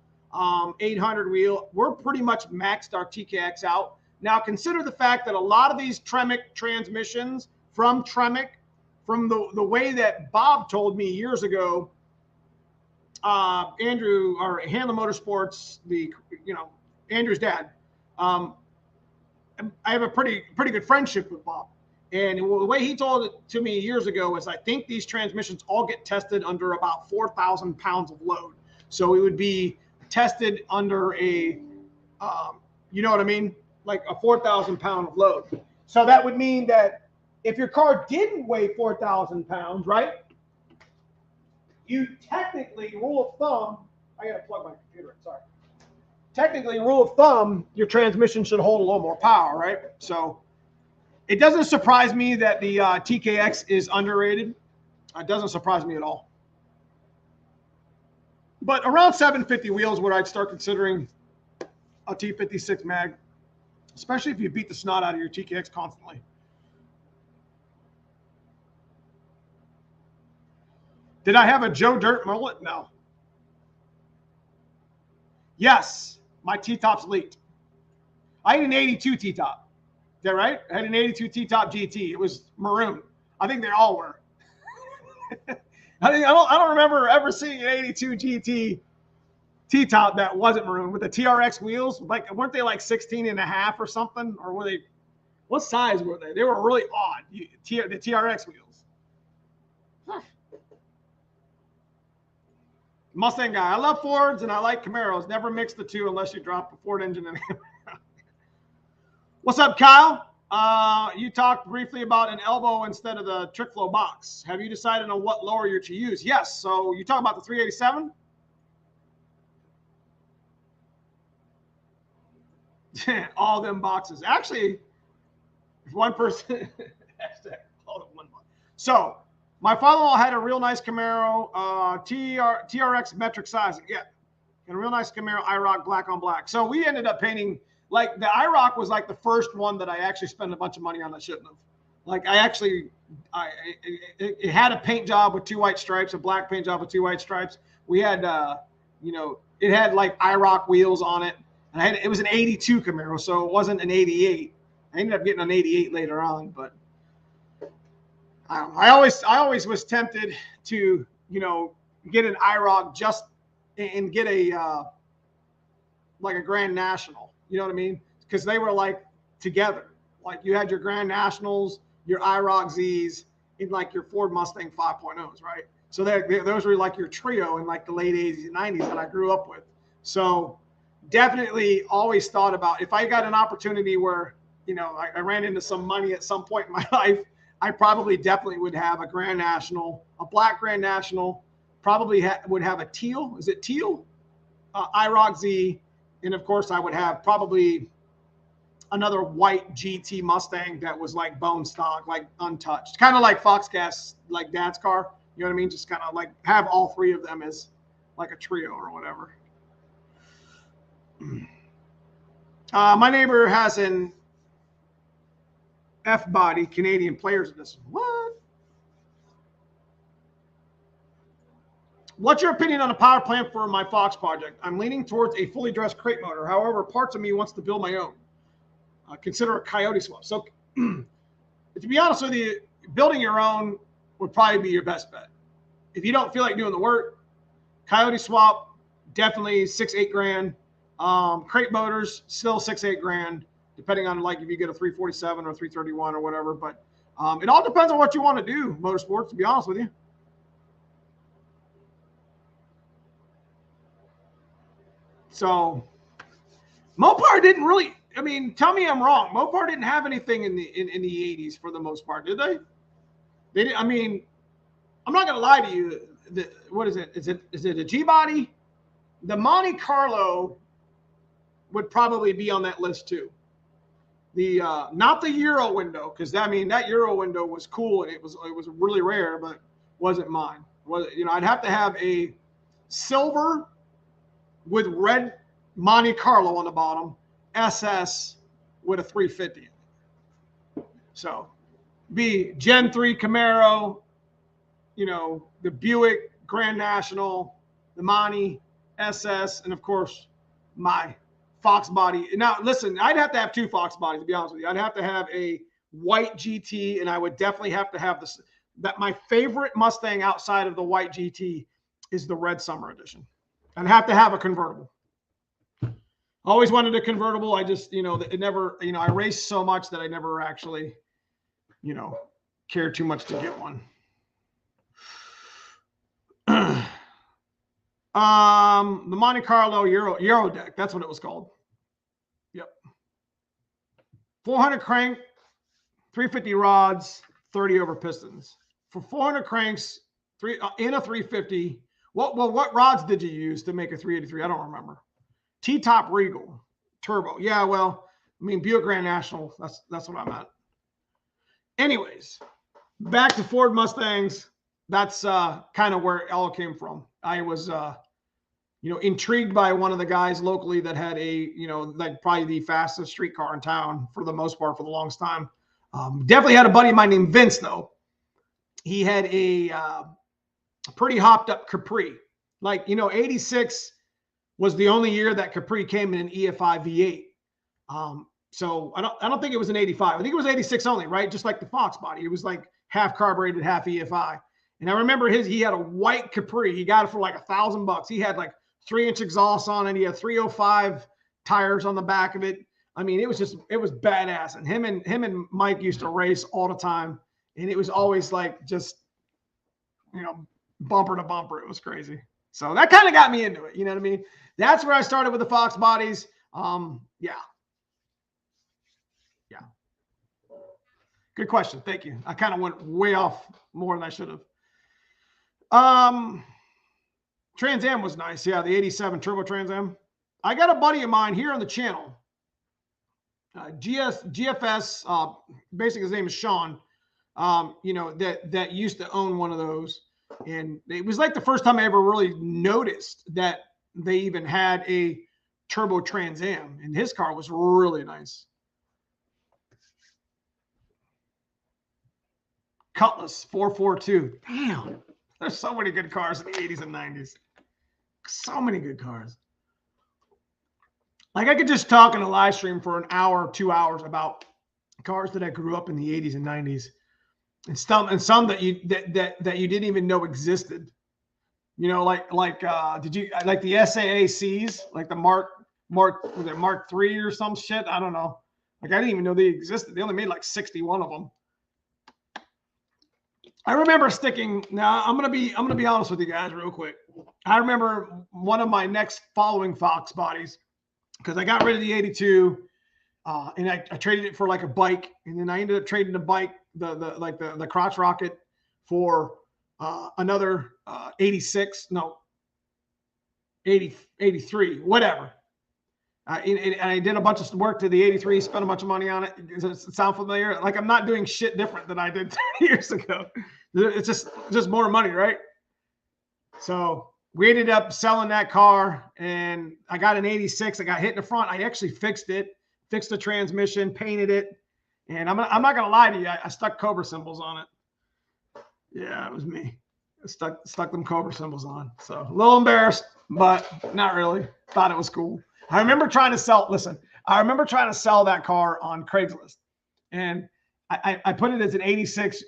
800 wheel. We're pretty much maxed our TKX out. Now, consider the fact that a lot of these Tremec transmissions from Tremec, from the way that Bob told me years ago, Andrew, or Hanlon Motorsports, Andrew's dad, I have a pretty good friendship with Bob. And the way he told it to me years ago is I think these transmissions all get tested under about 4,000 pounds of load. So it would be tested under a, you know what I mean? Like a 4,000 pound of load. So that would mean that if your car didn't weigh 4,000 pounds, right? you technically, rule of thumb, I got to plug my computer in, sorry. Technically, rule of thumb, your transmission should hold a little more power, right? So it doesn't surprise me that the TKX is underrated. It doesn't surprise me at all. But around 750 wheels would I'd start considering a T56 mag, especially if you beat the snot out of your TKX constantly. Did I have a Joe Dirt mullet? No. Yes, my T-tops leaked. I had an 82 T-top. Is that right? I had an 82 T-top GT. It was maroon. I think they all were. I don't remember ever seeing an 82 GT T-top that wasn't maroon with the TRX wheels. Like, weren't they like 16 and a half or something? Or were they, what size were they? They were really odd, the TRX wheels. Mustang guy. I love Fords and I like Camaros. Never mix the two unless you drop a Ford engine in it. What's up, Kyle? You talked briefly about an elbow instead of the trick flow box. Have you decided on what lower you're to use? Yes. So you talk about the 387? All them boxes. Actually, one person. So my father-in-law had a real nice Camaro, TRX metric size. Yeah, and a real nice Camaro IROC black on black. So we ended up painting, like, the IROC was like the first one that I actually spent a bunch of money on. I shouldn't have. Like, it had a paint job with 2 white stripes, a black paint job with 2 white stripes. We had, it had like IROC wheels on it. And it was an 82 Camaro, so it wasn't an 88. I ended up getting an 88 later on, but I always was tempted to, get an IROC just and get a like a Grand National. You know what I mean? Because they were like together. Like, you had your Grand Nationals, your IROC Zs, and like your Ford Mustang 5.0s, right? So those were like your trio in like the late 80s and 90s that I grew up with. So definitely always thought about, if I got an opportunity where, I ran into some money at some point in my life, I probably definitely would have a Grand National, a black Grand National, probably would have a teal. Is it teal? IROC Z. And of course I would have probably another white GT Mustang that was like bone stock, like untouched, kind of like Foxgas, like Dad's car. You know what I mean? Just kind of like have all three of them as like a trio or whatever. My neighbor has an fBody Canadian Players Edition. What? What's your opinion on a power plant for my Fox project? I'm leaning towards a fully dressed crate motor. However, parts of me wants to build my own. Consider a Coyote swap. So, to be honest with you, building your own would probably be your best bet. If you don't feel like doing the work, Coyote swap, definitely 6-8 grand. Crate motors, still 6-8 grand, depending on like if you get a 347 or 331 or whatever. But it all depends on what you want to do, motorsports, to be honest with you. So Mopar didn't really, I mean, tell me I'm wrong. Mopar didn't have anything in the 80s for the most part, did they? They didn't. I mean, I'm not gonna lie to you. What is it? Is it a G-body? The Monte Carlo would probably be on that list too. The not the Euro window, because I mean that Euro window was cool and it was really rare, but wasn't mine. I'd have to have a silver with red Monte Carlo on the bottom, SS with a 350. So be Gen 3 Camaro, the Buick Grand National, the Monte, SS, and of course my Foxbody. Now listen, I'd have to have 2 Foxbodies, to be honest with you. I'd have to have a white GT, and I would definitely have to have this. That my favorite Mustang outside of the white GT is the Red Summer Edition. I'd have to have a convertible. Always wanted a convertible. I just, it never, I raced so much that I never actually, cared too much to get one. The Monte Carlo Euro deck. That's what it was called. Yep. 400 crank, 350 rods, 30 over pistons. For 400 cranks, in a 350. What rods did you use to make a 383? I don't remember. T-top Regal turbo. Yeah, well, I mean Buick Grand National. That's what I'm at. Anyways, back to Ford Mustangs. That's kind of where it all came from. I was intrigued by one of the guys locally that had like probably the fastest street car in town for the most part for the longest time. Definitely had a buddy of mine named Vince, though. He had a pretty hopped up Capri. Like, 86 was the only year that Capri came in an EFI V8. So I don't think it was an 85. I think it was 86 only, right? Just like the Foxbody. It was like half carbureted, half EFI. And I remember he had a white Capri. He got it for like $1,000. He had like 3-inch exhaust on it. He had 305 tires on the back of it. I mean, it was badass. And him and Mike used to race all the time. And it was always like just, bumper to bumper. It was crazy. So that kind of got me into it. You know what I mean? That's where I started with the Fox bodies. Yeah. Good question. Thank you. I kind of went way off more than I should have. Trans Am was nice. Yeah, the 87 Turbo Trans Am. I got a buddy of mine here on the channel. GFS, basically his name is Sean, that used to own one of those. And it was like the first time I ever really noticed that they even had a Turbo Trans Am. And his car was really nice. Cutlass 442. Damn. There's so many good cars in the 80s and 90s. So many good cars. Like I could just talk in a live stream for an hour, 2 hours about cars that I grew up in the 80s and 90s. And some that you didn't even know existed. Like did you like the SAACs, like the Mark was it Mark III or some shit? I don't know. Like I didn't even know they existed. They only made like 61 of them. I remember now I'm gonna be honest with you guys real quick. I remember one of my next following Fox bodies, because I got rid of the 82 and I traded it for like a bike, and then I ended up trading the bike, the crotch rocket, for another 83, whatever. And I did a bunch of work to the 83, spent a bunch of money on it. Does it sound familiar? Like I'm not doing shit different than I did 10 years ago. It's just more money, right? So we ended up selling that car, and I got an 86. I got hit in the front. I actually fixed it, fixed the transmission, painted it. And I'm not going to lie to you. I stuck Cobra symbols on it. Yeah, it was me. I stuck them Cobra symbols on. So a little embarrassed, but not really. Thought it was cool. I remember trying to sell that car on Craigslist, and I put it as an 86,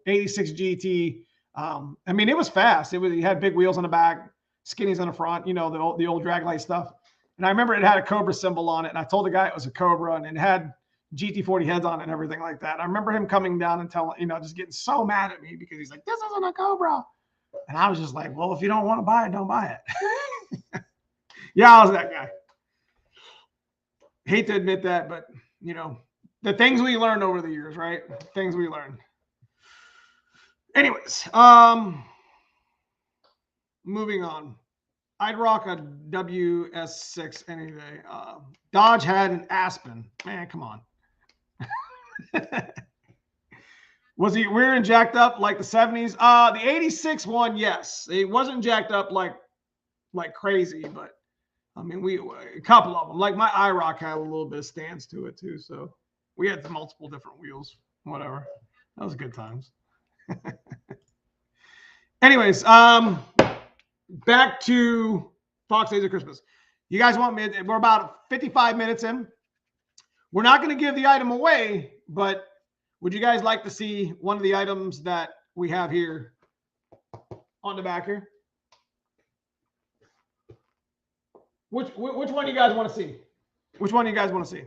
86 GT. I mean, it was fast. It had big wheels on the back, skinnies on the front, the old drag light stuff. And I remember it had a Cobra symbol on it, and I told the guy it was a Cobra, and it had GT40 heads on it and everything like that. I remember him coming down and telling, just getting so mad at me because he's like, "This isn't a Cobra," and I was just like, "Well, if you don't want to buy it, don't buy it." Yeah, I was that guy. Hate to admit that, but the things we learned over the years, right? Things we learned. Anyways, moving on. I'd rock a WS6 any day. Dodge had an Aspen. Man, come on. Was he rear and jacked up like the 70s? The 86 one, yes. It wasn't jacked up like crazy, but I mean, a couple of them. Like my IROC had a little bit of stance to it too, so we had multiple different wheels. Whatever, that was good times. Anyways, back to Fox Days of Christmas. You guys want me? We're about 55 minutes in. We're not going to give the item away, but would you guys like to see one of the items that we have here on the back here? Which one do you guys want to see? Which one do you guys want to see?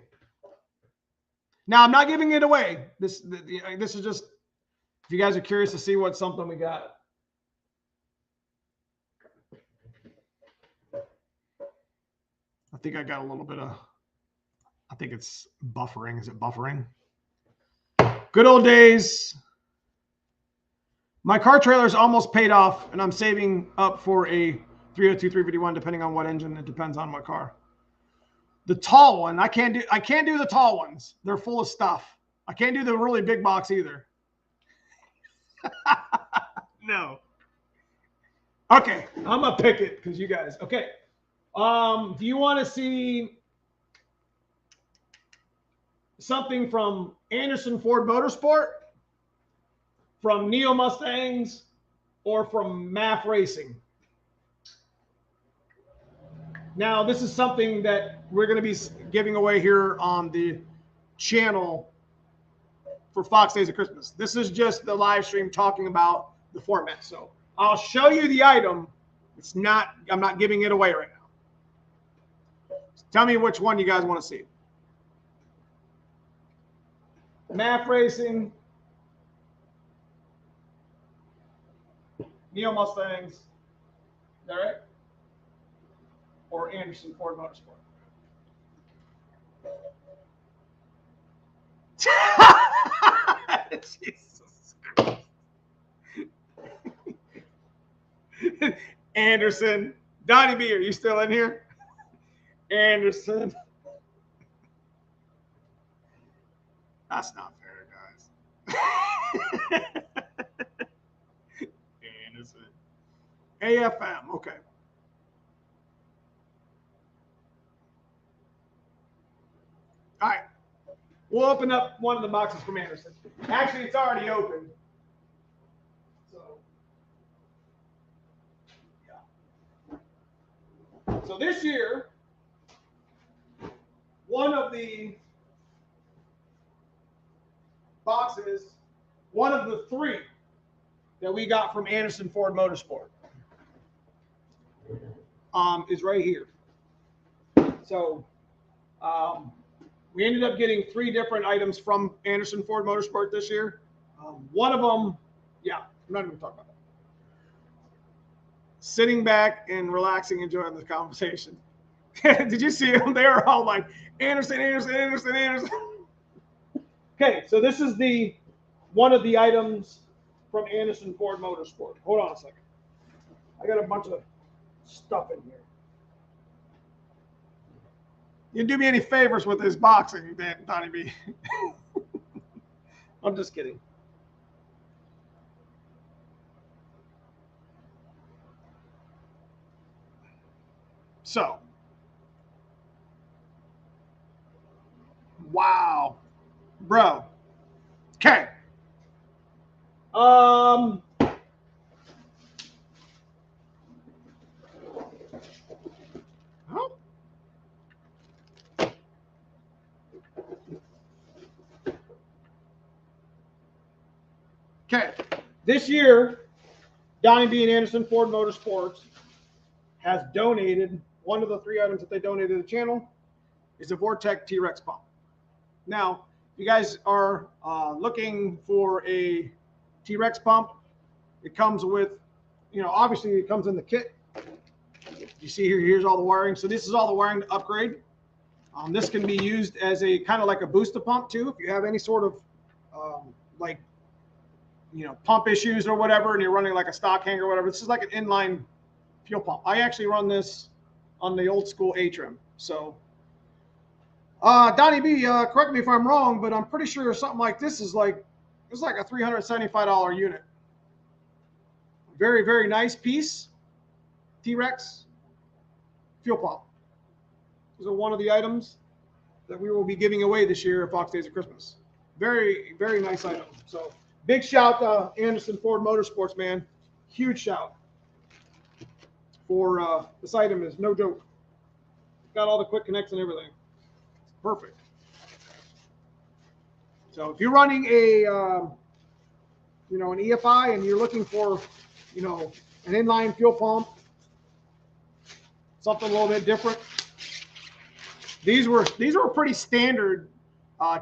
Now, I'm not giving it away. This is just, if you guys are curious to see what something we got. I think I got a little bit of, I think it's buffering. Is it buffering? Good old days My car trailer is almost paid off, and I'm saving up for a 302, 351, depending on what engine. It depends on what car. The tall one, I can't do the tall ones. They're full of stuff. I can't do the really big box either. No. Okay, I'm gonna pick it because you guys. Okay. Do you want to see something from Anderson Ford Motorsport, from Neo Mustangs, or from MAF Racing? Now, this is something that we're going to be giving away here on the channel for Fox Days of Christmas. This is just the live stream talking about the format. So I'll show you the item. I'm not giving it away right now. So tell me which one you guys want to see. MAF Racing, Neo Mustangs, is that right? Or Anderson Ford Motorsport. Jesus Christ. Anderson. Donnie B, are you still in here? Anderson. That's not fair, guys. Anderson. AFM, okay. All right. We'll open up one of the boxes from Anderson. Actually, it's already open. So, yeah. So this year, one of the boxes, one of the three that we got from Anderson Ford Motorsport is right here. So we ended up getting 3 different items from Anderson Ford Motorsport this year. One of them, yeah, I'm not even talking about that. Sitting back and relaxing, enjoying the conversation. Did you see them? They were all like, Anderson, Anderson, Anderson, Anderson. Okay, so this is one of the items from Anderson Ford Motorsport. Hold on a second. I got a bunch of stuff in here. You do me any favors with this boxing, Donnie B. I'm just kidding. So, wow, bro. Okay. Okay, this year, Donnie B and Anderson Ford Motorsports has donated, one of the 3 items that they donated to the channel is a Vortec T-Rex pump. Now, if you guys are looking for a T-Rex pump, it comes with, obviously it comes in the kit. You see here, here's all the wiring. So this is all the wiring to upgrade. This can be used as a kind of like a booster pump too. If you have any sort of pump issues or whatever, and you're running like a stock hanger or whatever, this is like an inline fuel pump. I actually run this on the old school A-trim. So, Donnie B, correct me if I'm wrong, but I'm pretty sure something like this is it's like a $375 unit. Very, very nice piece. T-Rex fuel pump. These are one of the items that we will be giving away this year at Fox Days of Christmas. Very, very nice item. So big shout to Anderson Ford Motorsports, man. Huge shout for this item is no joke. Got all the quick connects and everything. Perfect. So if you're running an EFI and you're looking for, an inline fuel pump, something a little bit different, these were pretty standard.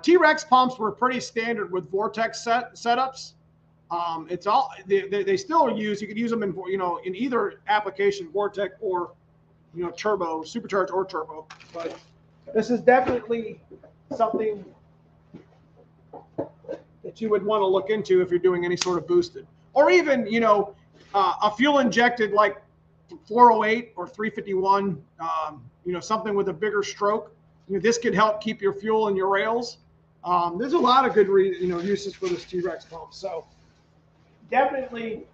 T-Rex pumps were pretty standard with Vortex setups. It's all they still use. You could use them in either application, Vortex or turbo, supercharged or turbo. But this is definitely something that you would want to look into if you're doing any sort of boosted. or even, you know, a fuel injected like 408 or 351, you know, something with a bigger stroke. You know, this could help keep your fuel in your rails. There's a lot of good, uses for this T-Rex pump. So definitely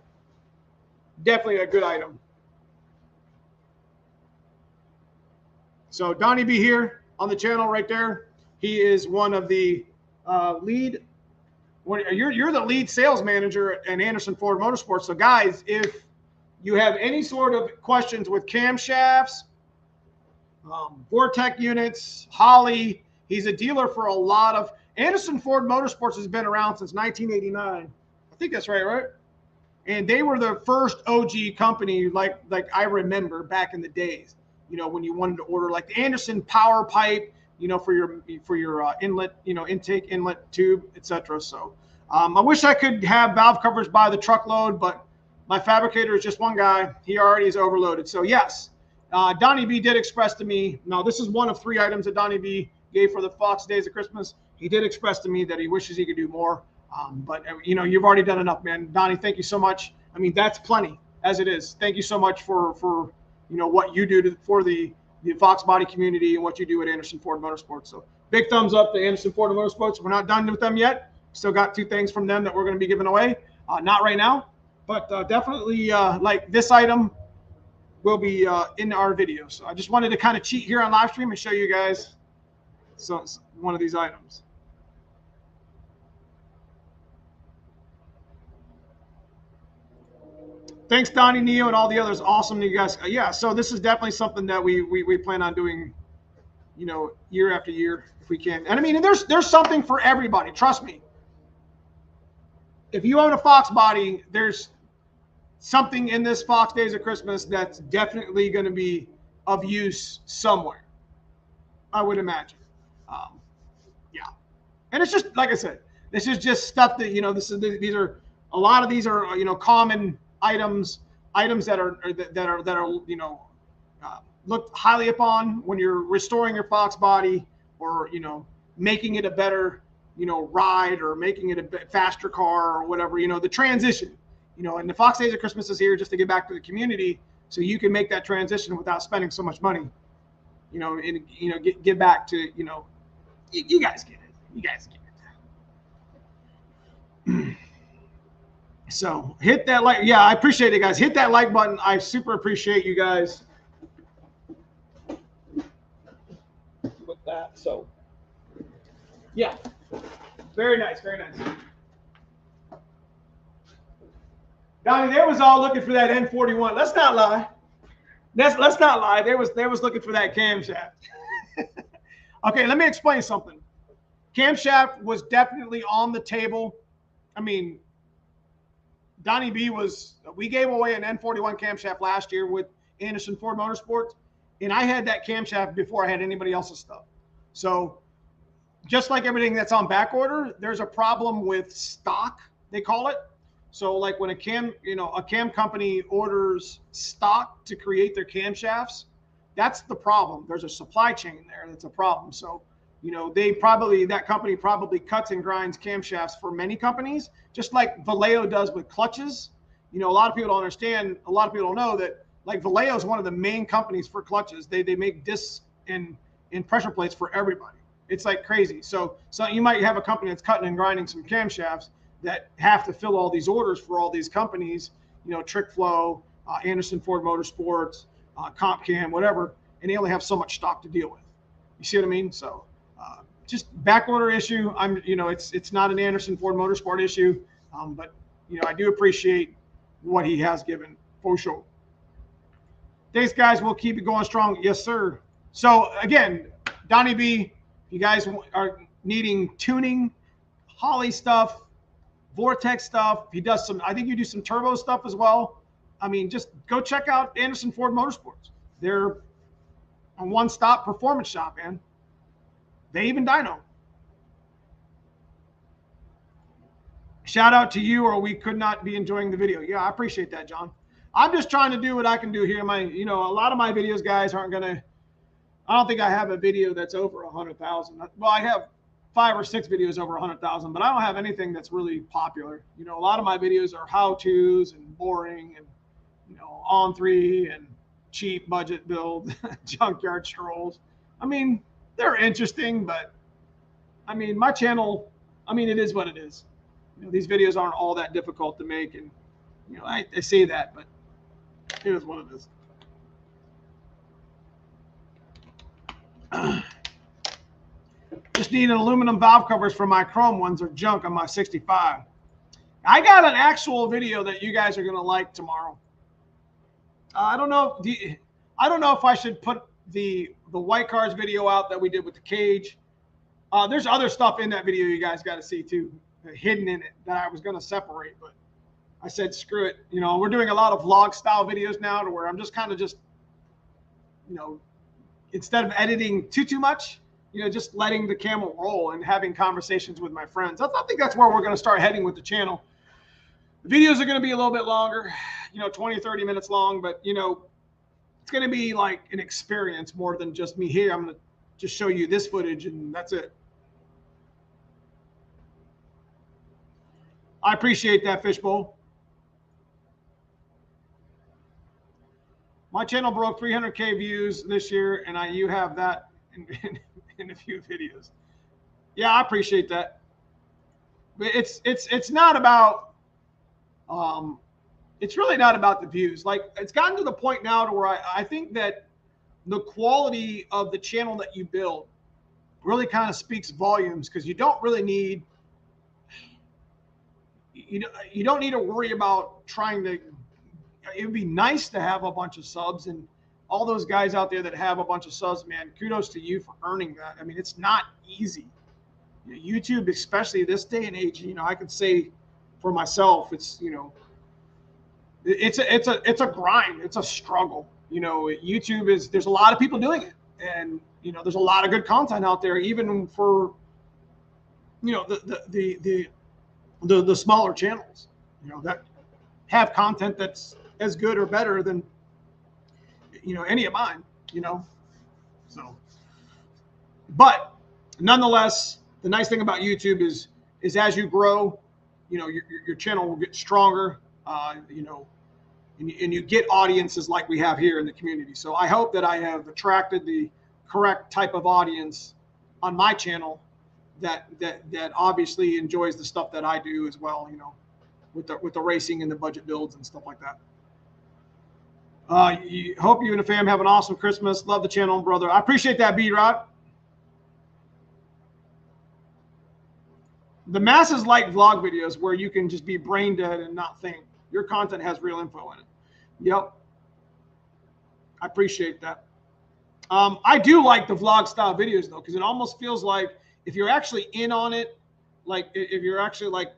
a good item. So Donnie B here on the channel right there. He is one of the lead. You're the lead sales manager at Anderson Ford Motorsports. So guys, if you have any sort of questions with camshafts, Vortec units, Holley, he's a dealer for a lot of. Anderson Ford Motorsports has been around since 1989. I think that's right? And they were the first OG company, like I remember back in the days. You know, when you wanted to order like the Anderson power pipe, you know, for your inlet, you know, intake inlet tube, etc. So I wish I could have valve covers by the truckload, but my fabricator is just one guy. He already is overloaded. So yes, Donnie B did express to me. Now this is one of 3 items that Donnie B gave for the Fox Days of Christmas. He did express to me that he wishes he could do more. But you know, you've already done enough, man. Donnie, thank you so much. I mean, that's plenty as it is. Thank you so much for you know what you do for the Foxbody community and what you do at Anderson Ford Motorsports. So big thumbs up to Anderson Ford Motorsports. We're not done with them yet. Still got 2 things from them that we're going to be giving away. Not right now, but definitely like this item will be in our video. So I just wanted to kind of cheat here on live stream and show you guys one of these items. Thanks, Donnie, Neo, and all the others. Awesome, you guys. Yeah, so this is definitely something that we plan on doing, you know, year after year if we can. And I mean, there's something for everybody. Trust me. If you own a Foxbody, there's something in this Fox Days of Christmas that's definitely going to be of use somewhere, I would imagine. Yeah, and it's just like I said, this is just stuff that, you know, these are a lot of these are, you know, common items that are you know, looked highly upon when you're restoring your Foxbody, or, you know, making it a better, you know, ride, or making it a bit faster car, or whatever, you know, the transition, you know. And the Fox Days of Christmas is here just to give back to the community, so you can make that transition without spending so much money, you know, and, you know, give back to, you know, you guys get it. You guys get it. So hit that like, yeah, I appreciate it, guys. Hit that like button. I super appreciate you guys with that. So yeah, very nice, very nice. Donnie, they was all looking for that N41. Let's not lie. Let's not lie. They was looking for that camshaft. Okay, let me explain something. Camshaft was definitely on the table. I mean, Donnie B we gave away an N41 camshaft last year with Anderson Ford Motorsports, and I had that camshaft before I had anybody else's stuff. So just like everything that's on back order, there's a problem with stock, they call it. So like when a cam company orders stock to create their camshafts, that's the problem. There's a supply chain there that's a problem. So, you know, that company probably cuts and grinds camshafts for many companies, just like Vallejo does with clutches. You know, a lot of people don't understand, a lot of people don't know that, like, Vallejo is one of the main companies for clutches. They make discs and pressure plates for everybody. It's like crazy. So you might have a company that's cutting and grinding some camshafts that have to fill all these orders for all these companies, you know, Trick Flow, Anderson Ford Motorsports, Comp Cam, whatever, and they only have so much stock to deal with. You see what I mean? So just back order issue. You know, it's not an Anderson Ford Motorsport issue, but, you know, I do appreciate what he has given for sure. Thanks, guys. We'll keep it going strong. Yes, sir. So again, Donnie B, if you guys are needing tuning, Holley stuff, Vortex stuff, he does some, I think you do some turbo stuff as well. I mean, just go check out Anderson Ford Motorsports. They're a one-stop performance shop, man. They even dyno. Shout out to you, or we could not be enjoying the video. Yeah, I appreciate that, John. I'm just trying to do what I can do here. You know, a lot of my videos, guys, aren't gonna. I don't think I have a video that's over 100,000. Well, I have 5 or 6 videos over 100,000, but I don't have anything that's really popular. You know, a lot of my videos are how-tos and boring and, you know, on 3 and cheap budget build, junkyard strolls. I mean, they're interesting, but I mean, my channel, I mean, it is what it is. You know, these videos aren't all that difficult to make, and you know, I say that, but it is what it is. Just need an aluminum valve covers for my chrome ones or junk on my 65. I got an actual video that you guys are gonna like tomorrow. I don't know. I don't know if I should put the white cars video out that we did with the cage. There's other stuff in that video you guys got to see too, hidden in it, that I was gonna separate, but I said screw it. You know, we're doing a lot of vlog style videos now, to where I'm just kind of just, you know, instead of editing too much, you know, just letting the camera roll and having conversations with my friends. I think that's where we're going to start heading with the channel. The videos are going to be a little bit longer, you know, 20, 30 minutes long, but, you know, it's going to be like an experience more than just me here. I'm going to just show you this footage and that's it. I appreciate that, Fishbowl. My channel broke 300K views this year, and you have that in a few videos. Yeah, I appreciate that. But it's not about it's really not about the views. Like, it's gotten to the point now to where I think that the quality of the channel that you build really kind of speaks volumes, because you don't really need, you don't need to worry about trying to. It would be nice to have a bunch of subs, and all those guys out there that have a bunch of subs, man, kudos to you for earning that. I mean, it's not easy. YouTube, especially this day and age, you know, I could say for myself, it's, you know, it's a grind. It's a struggle. You know, YouTube is, there's a lot of people doing it, and, you know, there's a lot of good content out there, even for, you know, the smaller channels, you know, that have content that's as good or better than, you know, any of mine, you know. So, but nonetheless, the nice thing about YouTube is as you grow, you know, your channel will get stronger, you know, and you get audiences like we have here in the community. So I hope that I have attracted the correct type of audience on my channel that obviously enjoys the stuff that I do as well, you know, with the racing and the budget builds and stuff like that. Hope you and the fam have an awesome Christmas. Love the channel, brother. I appreciate that, B-Rod. The masses like vlog videos where you can just be brain dead and not think. Your content has real info in it. Yep. I appreciate that. I do like the vlog style videos though, because it almost feels like if you're actually in on it, like if you're actually like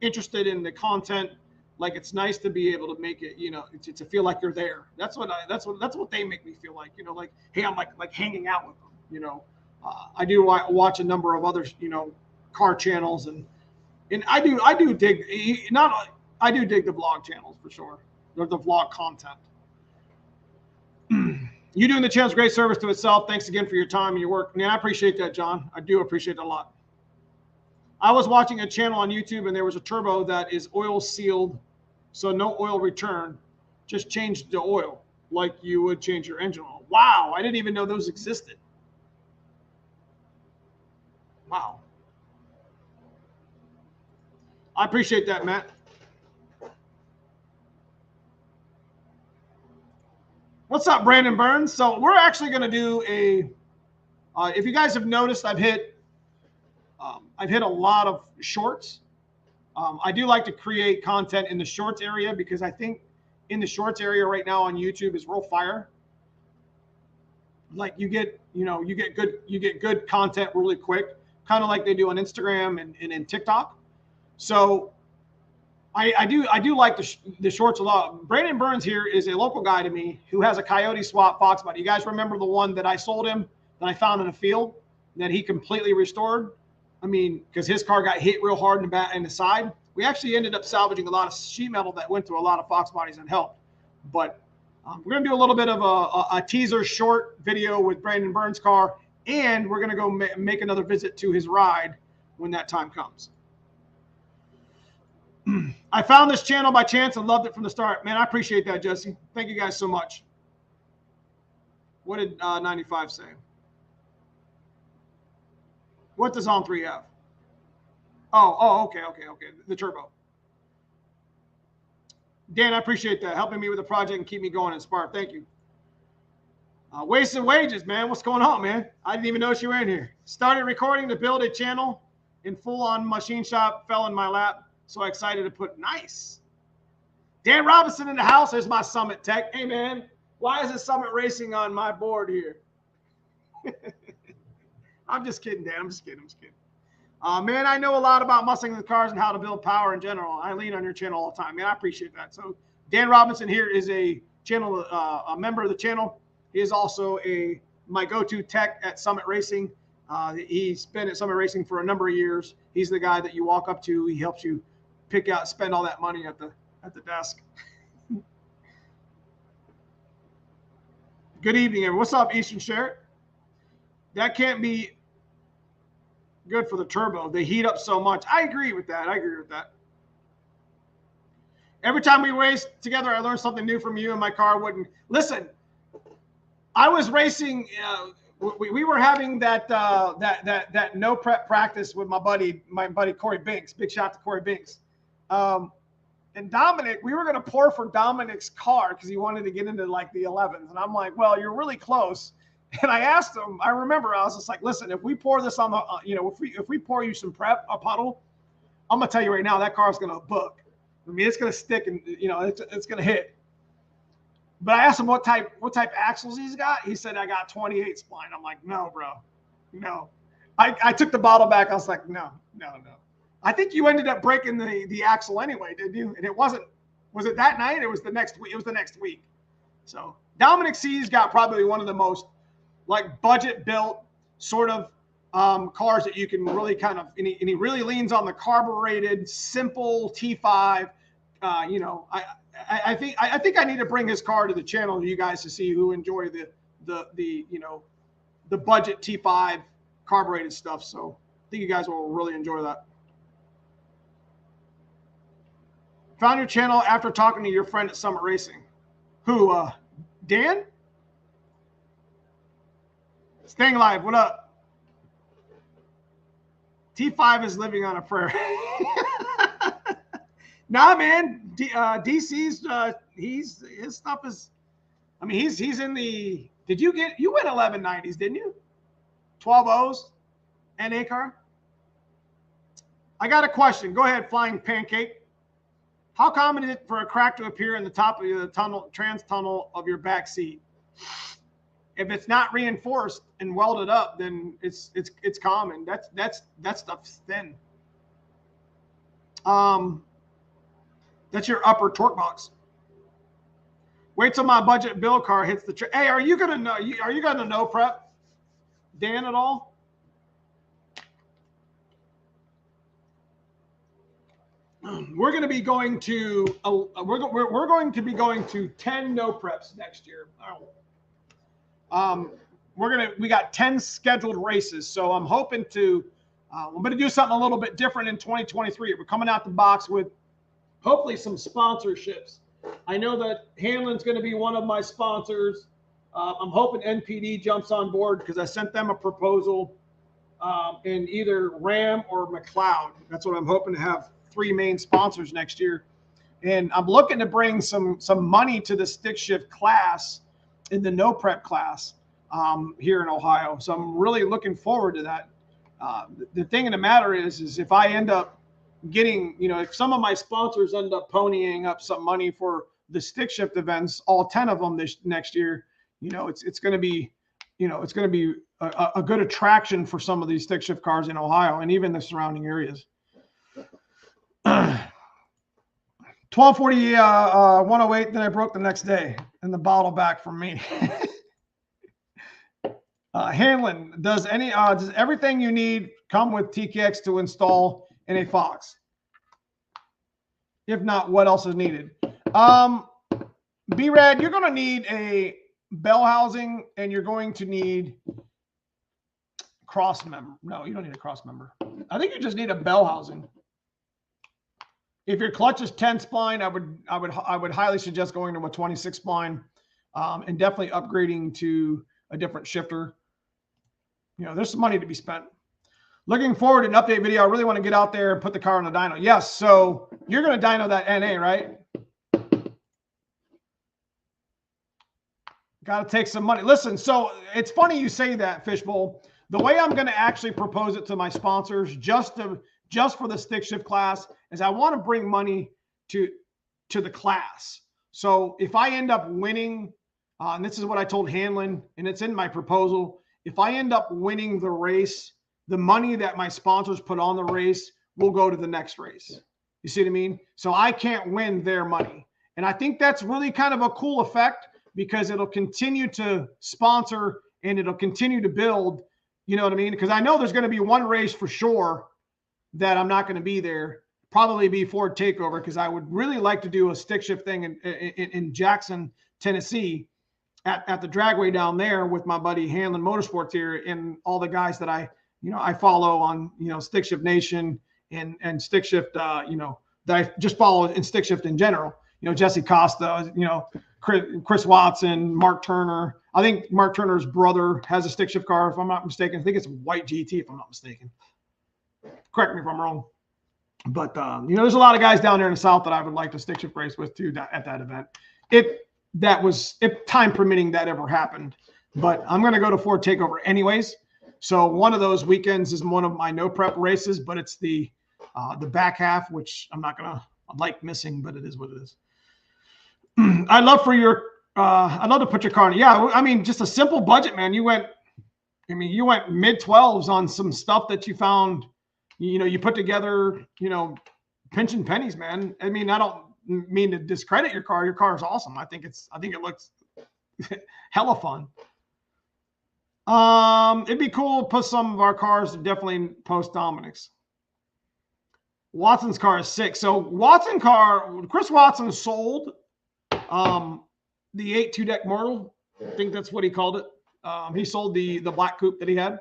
interested in the content, like it's nice to be able to make it, you know, to feel like you're there. That's what they make me feel like, you know, like, hey, I'm like hanging out with them, you know. I do watch a number of other, you know, car channels, and I do dig I do dig the vlog channels for sure. The vlog content. You doing the channel's great service to itself. Thanks again for your time and your work. Man, I appreciate that, John. I do appreciate it a lot. I was watching a channel on YouTube, and there was a turbo that is oil sealed, so no oil return. Just change the oil like you would change your engine oil. Wow, I didn't even know those existed. Wow. I appreciate that, Matt. What's up, Brandon Burns? So we're actually going to do a, if you guys have noticed, I've hit a lot of shorts. I do like to create content in the shorts area, because I think in the shorts area right now on YouTube is real fire. Like you get good content really quick, kind of like they do on Instagram and in TikTok. So I do like the shorts a lot. Brandon Burns here is a local guy to me who has a Coyote Swap Foxbody. You guys remember the one that I sold him, that I found in a field, that he completely restored? I mean, because his car got hit real hard in the side. We actually ended up salvaging a lot of sheet metal that went to a lot of Foxbodies and helped. But we're going to do a little bit of a teaser short video with Brandon Burns' car And we're going to go make another visit to his ride when that time comes. I found this channel by chance and loved it from the start. Man, I appreciate that, Jesse. Thank you guys so much. What did 95 say? What does On 3 have? Okay. The turbo. Dan, I appreciate that. Helping me with the project and keep me going and Spark. Thank you. Wasted wages, man. What's going on, man? I didn't even know you were in here. Started recording to build a channel in full-on machine shop. Fell in my lap. So excited to put nice. Dan Robinson in the house. There's my Summit Tech. Hey, man. Why is it Summit Racing on my board here? I'm just kidding, Dan. I'm just kidding. Man, I know a lot about Mustang and cars and how to build power in general. I lean on your channel all the time, man. I appreciate that. So Dan Robinson here is a channel, a member of the channel. He is also my go-to tech at Summit Racing. He's been at Summit Racing for a number of years. He's the guy that you walk up to. He helps you pick out, spend all that money at the desk. Good evening, everyone. What's up, Eastern Share? That can't be good for the turbo. They heat up so much. I agree with that. Every time we race together, I learned something new from you, and my car wouldn't. Listen, I was racing. We were having that no prep practice with my buddy Corey Binks. Big shout out to Corey Binks. And Dominic, we were going to pour for Dominic's car because he wanted to get into like the 11s. And I'm like, well, you're really close. And I asked him, I remember I was just like, listen, if we pour this on the, if we pour you some prep, a puddle, I'm going to tell you right now, that car is going to book. I mean, it's going to stick and, it's going to hit. But I asked him what type axles he's got. He said, I got 28 spline. I'm like, no, bro, no. I took the bottle back. I was like, no. I think you ended up breaking the axle anyway, didn't you? And was it that night? It was the next week. It was the next week. So Dominic C's got probably one of the most like budget built sort of cars that you can really kind of, and he really leans on the carbureted, simple T5. I think I need to bring his car to the channel for you guys to see who enjoy the budget T5 carbureted stuff. So I think you guys will really enjoy that. Found your channel after talking to your friend at Summit Racing. Who, Dan? Staying alive, what up? T5 is living on a prayer. Nah, man. DC's his stuff is. I mean, he's in the. You went 1190s, didn't you? 12.0s, NA car. I got a question. Go ahead, Flying Pancake. How common is it for a crack to appear in the top of the trans tunnel of your back seat? If it's not reinforced and welded up, then it's common. That stuff's thin. That's your upper torque box. Wait till my budget build car hits the. Hey, are you gonna know? Are you gonna know prep, Dan, at all? We're going to be going to we're going to be going to 10 no preps next year. We got 10 scheduled races, so I'm hoping to I'm going to do something a little bit different in 2023. We're coming out the box with hopefully some sponsorships. I know that Hanlon's going to be one of my sponsors. I'm hoping NPD jumps on board because I sent them a proposal in either Ram or McLeod. That's what I'm hoping to have. 3 main sponsors next year, and I'm looking to bring some money to the stick shift class in the no prep class here in Ohio. So I'm really looking forward to that. The thing of the matter is if I end up getting, if some of my sponsors end up ponying up some money for the stick shift events, all 10 of them this next year, it's going to be, it's going to be a good attraction for some of these stick shift cars in Ohio and even the surrounding areas. 1240 108, then I broke the next day and the bottle back from me. Hanlon, does everything you need come with TKX to install in a Fox? If not, what else is needed? B-Rad, you're going to need a bell housing and you're going to need cross member. No, you don't need a cross member. I think you just need a bell housing. If your clutch is 10 spline, I would highly suggest going to a 26 spline, and definitely upgrading to a different shifter. You know, there's some money to be spent. Looking forward to an update video. I really want to get out there and put the car on the dyno. Yes, so you're going to dyno that NA, right? Got to take some money. Listen, so it's funny you say that, Fishbowl. The way I'm going to actually propose it to my sponsors, just for the stick shift class, is I want to bring money to the class. So if I end up winning, and this is what I told Hanlon, and it's in my proposal, if I end up winning the race, the money that my sponsors put on the race will go to the next race. You see what I mean? So I can't win their money. And I think that's really kind of a cool effect, because it'll continue to sponsor and it'll continue to build, you know what I mean? Because I know there's going to be one race for sure that I'm not going to be there, probably be Ford Takeover, because I would really like to do a stick shift thing in Jackson, Tennessee, at the dragway down there with my buddy Hanlon Motorsports here, and all the guys that I follow on, Stick Shift Nation and Stick Shift, that I just follow in Stick Shift in general. Jesse Costa, Chris Watson, Mark Turner. I think Mark Turner's brother has a stick shift car, if I'm not mistaken. I think it's a white GT, if I'm not mistaken. Correct me if I'm wrong. But, there's a lot of guys down there in the South that I would like to stick shift race with too at that event. If time permitting that ever happened. But I'm going to go to Ford Takeover anyways. So one of those weekends is one of my no prep races, but it's the back half, which I'm not going to like missing, but it is what it is. I'd love to put your car in. Yeah, I mean, just a simple budget, man. You went mid-12s on some stuff that you found, you put together, pinching pennies, man. I mean, I don't mean to discredit your car. Your car is awesome. I think it looks hella fun. It'd be cool to put some of our cars to definitely post Dominic's. Watson's car is sick. So Chris Watson sold the 8 2-deck Mortal. I think that's what he called it. He sold the black coupe that he had.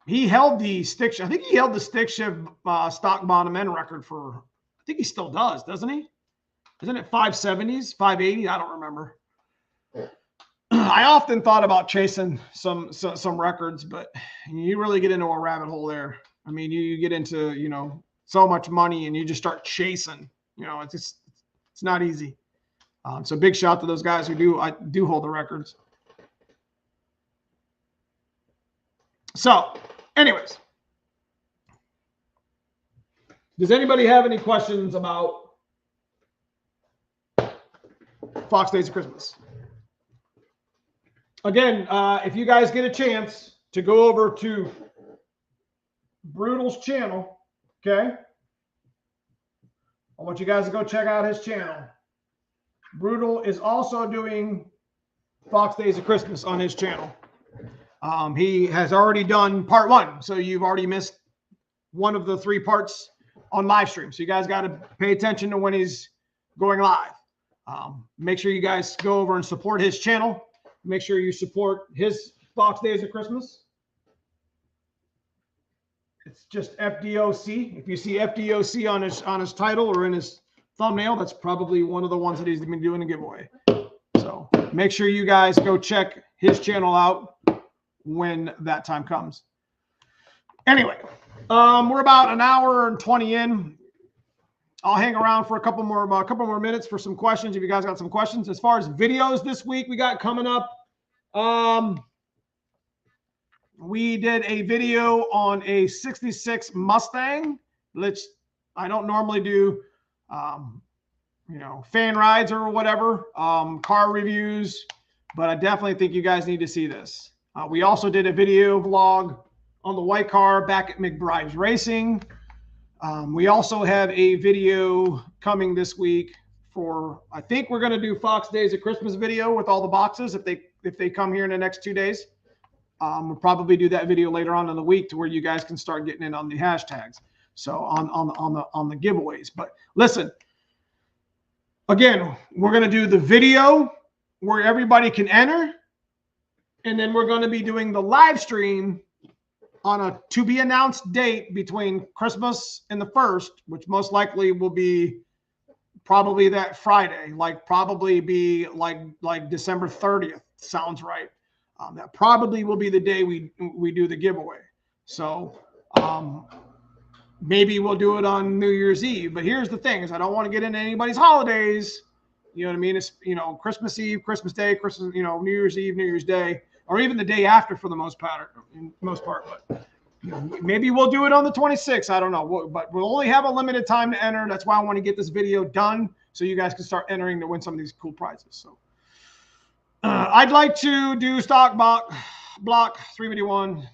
He held the stick shift. I think he held the stick shift stock bottom end record for, I think he still does, doesn't he? Isn't it 570s, 580? I don't remember. I often thought about chasing some records, but you really get into a rabbit hole there. I mean, you get into, so much money and you just start chasing, it's not easy. So big shout to those guys who do hold the records. So anyways, does anybody have any questions about Fox Days of Christmas? Again, if you guys get a chance to go over to Brutal's channel, okay? I want you guys to go check out his channel. Brutal is also doing Fox Days of Christmas on his channel. He has already done part 1, so you've already missed one of the 3 parts on live stream. So you guys got to pay attention to when he's going live. Make sure you guys go over and support his channel. Make sure you support his Fox Days of Christmas. It's just fDOC. If you see fDOC on his title or in his thumbnail, that's probably one of the ones that he's been doing a giveaway. So make sure you guys go check his channel out when that time comes. Anyway, we're about an hour and 20 in. I'll hang around for a couple more minutes for some questions if you guys got some questions. As far as videos this week we got coming up, we did a video on a 66 Mustang, which I don't normally do, fan rides or whatever, car reviews, but I definitely think you guys need to see this. We also did a video vlog on the white car back at McBride's Racing. We also have a video coming this week for, I think we're going to do Fox Days of Christmas video with all the boxes if they come here in the next 2 days. We'll probably do that video later on in the week to where you guys can start getting in on the hashtags. So on the giveaways. But listen, again, we're going to do the video where everybody can enter, And then we're going to be doing the live stream on a to be announced date between Christmas and the 1st, which most likely will be probably that Friday, like probably be like December 30th. Sounds right. That probably will be the day we do the giveaway. So maybe we'll do it on New Year's Eve. But here's the thing: is I don't want to get into anybody's holidays. You know what I mean? It's, you know, Christmas Eve, Christmas Day, Christmas, you know, New Year's Eve, New Year's Day, or even the day after for the most part. But you know, maybe we'll do it on the 26th. I don't know. But we'll only have a limited time to enter. That's why I want to get this video done so you guys can start entering to win some of these cool prizes. So I'd like to do stock block 351.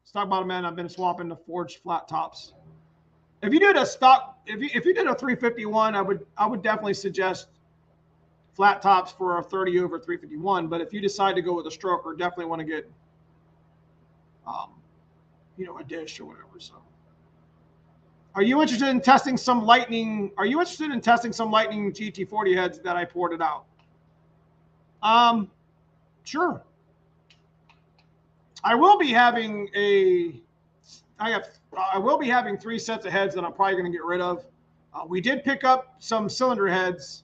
Stock bottom end, I've been swapping the forged flat tops. If you did a stock, if you did a 351, I would definitely suggest flat tops for a 30 over 351. But if you decide to go with a stroker, definitely want to get, you know, a dish or whatever. So, are you interested in testing some Lightning? Are you interested in testing some Lightning GT40 heads that I ported out? Sure. I will be having I will be having 3 sets of heads that I'm probably going to get rid of. We did pick up some cylinder heads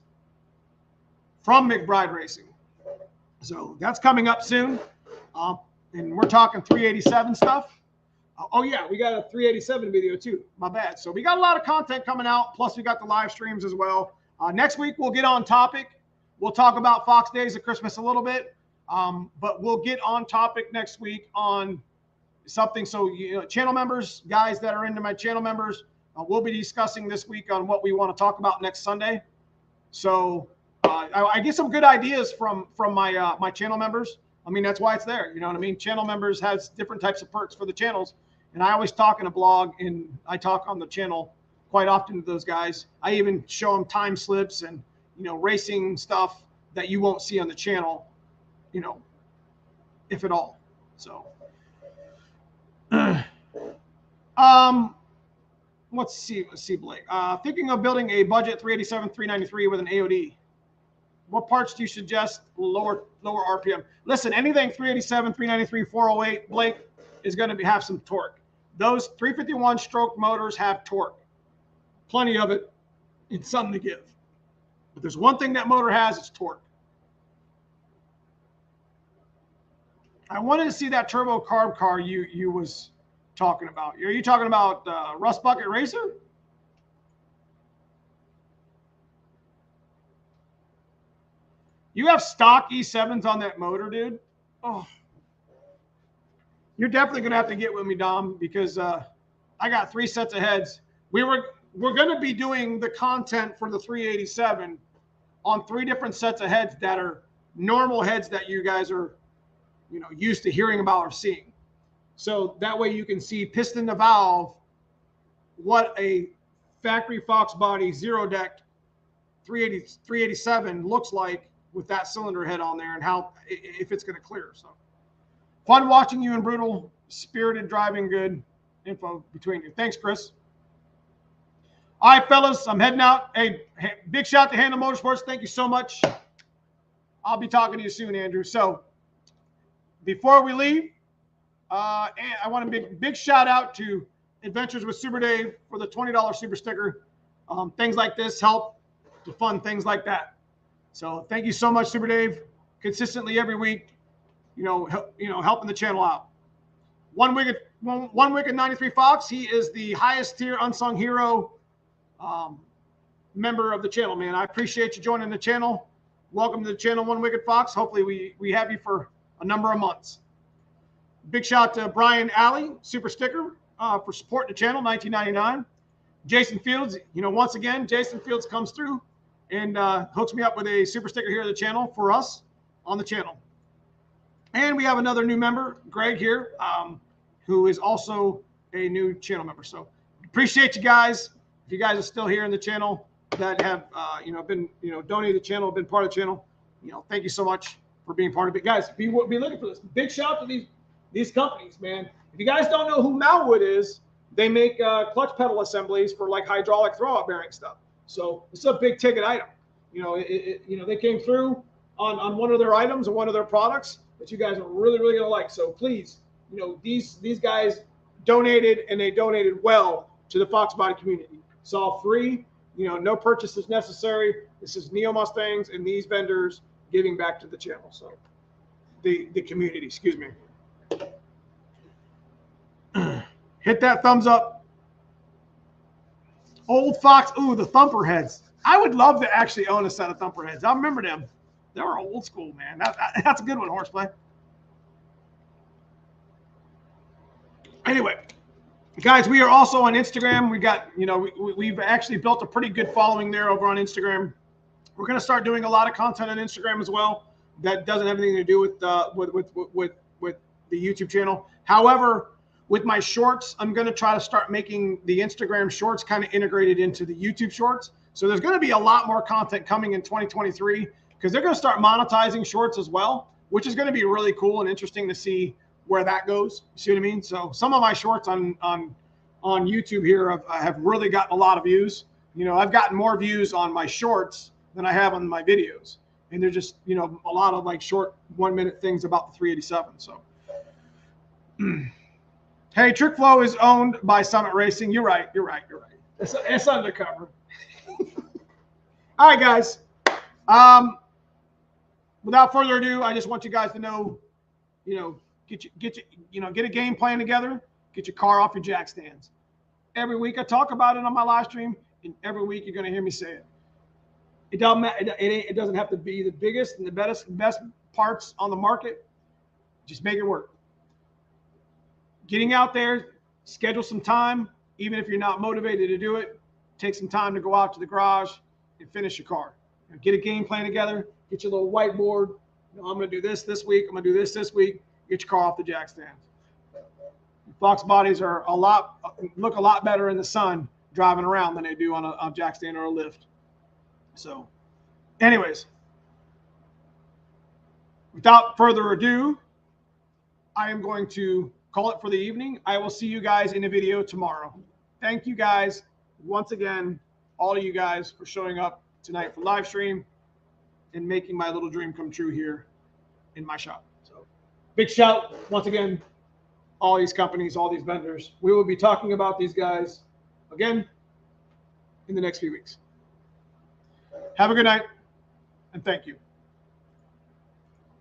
from McBride Racing, so that's coming up soon. And we're talking 387 stuff. Oh yeah, we got a 387 video too. My bad. So we got a lot of content coming out. Plus we got the live streams as well. Next week we'll get on topic. We'll talk about Fox Days of Christmas a little bit. But we'll get on topic next week on something. So, you know, channel members, guys that are into my channel members, we'll be discussing this week on what we want to talk about next Sunday. So I get some good ideas from my my channel members. I mean, that's why it's there. You know what I mean? Channel members has different types of perks for the channels. And I always talk in a blog, and I talk on the channel quite often to those guys. I even show them time slips and, you know, racing stuff that you won't see on the channel, you know, if at all. So, let's see, Blake. Thinking of building a budget 387, 393 with an AOD. What parts do you suggest lower RPM? Listen, anything 387, 393, 408, Blake, is going to have some torque. Those 351 stroke motors have torque. Plenty of it. It's something to give. But there's one thing that motor has, it's torque. I wanted to see that turbo carb car you was talking about. Are you talking about Rust Bucket Racer? You have stock E7s on that motor, dude. Oh, you're definitely gonna have to get with me, Dom, because I got 3 sets of heads. We're gonna be doing the content for the 387 on 3 different sets of heads that are normal heads that you guys are, you know, used to hearing about or seeing. So that way you can see piston to valve what a factory Foxbody zero deck 387 looks like with that cylinder head on there, and how, if it's going to clear. So fun watching you and brutal, spirited driving, good info between you. Thanks, Chris. All right, fellas, I'm heading out. Hey, big shout to Handle Motorsports. Thank you so much. I'll be talking to you soon, Andrew. So before we leave, I want a big shout out to Adventures with Super Dave for the $20 super sticker. Things like this help to fund things like that. So thank you so much, Super Dave. Consistently every week, helping the channel out. One Wicked 93 Fox. He is the highest tier unsung hero member of the channel, man. I appreciate you joining the channel. Welcome to the channel, One Wicked Fox. Hopefully we have you for a number of months. Big shout to Brian Alley, super sticker, for supporting the channel, $19.99. Jason Fields, once again, Jason Fields comes through and hooks me up with a super sticker here at the channel for us on the channel. And we have another new member, Greg here, who is also a new channel member. So appreciate you guys. If you guys are still here in the channel that have, been, donated to the channel, been part of the channel, thank you so much for being part of it. Guys, be looking for this. Big shout out to these companies, man. If you guys don't know who Malwood is, they make clutch pedal assemblies for like hydraulic throwout bearing stuff. So it's a big ticket item. They came through on one of their items or one of their products. that you guys are really, really going to like. So please, you know, these guys donated, and they donated well to the Foxbody community. It's all free. You know, no purchase is necessary. This is Neo Mustangs and these vendors giving back to the channel. So the community, excuse me. Hit that thumbs up. Old Fox. Ooh, the thumper heads. I would love to actually own a set of thumper heads. I remember them. They were old school, man. That's a good one, Horseplay. Anyway, guys, we are also on Instagram. We got, you know, we've actually built a pretty good following there over on Instagram. We're going to start doing a lot of content on Instagram as well. That doesn't have anything to do with the YouTube channel. However, with my shorts, I'm going to try to start making the Instagram shorts kind of integrated into the YouTube shorts. So there's going to be a lot more content coming in 2023 because they're going to start monetizing shorts as well, which is going to be really cool and interesting to see where that goes. You see what I mean? So some of my shorts on YouTube here have really gotten a lot of views. You know, I've gotten more views on my shorts than I have on my videos. And they're just, you know, a lot of like short 1 minute things about the 387. So, hey, Trick Flow is owned by Summit Racing. You're right. It's undercover. All right, guys. Without further ado, I just want you guys to know, you know, get a game plan together. Get your car off your jack stands. Every week I talk about it on my live stream, and every week you're going to hear me say it. It doesn't matter. It doesn't have to be the biggest and the best parts on the market. Just make it work. Getting out there, schedule some time, even if you're not motivated to do it. Take some time to go out to the garage and finish your car. You know, get a game plan together. Get your little whiteboard. You know, I'm going to do this week. I'm going to do this week. Get your car off the jack stands. Foxbodies are look a lot better in the sun driving around than they do on a jack stand or a lift. So, anyways, without further ado, I am going to call it for the evening. I will see you guys in a video tomorrow. Thank you guys once again, all of you guys, for showing up tonight for live stream and making my little dream come true here in my shop. So, big shout once again, all these companies, all these vendors. We will be talking about these guys again in the next few weeks. Have a good night, and thank you.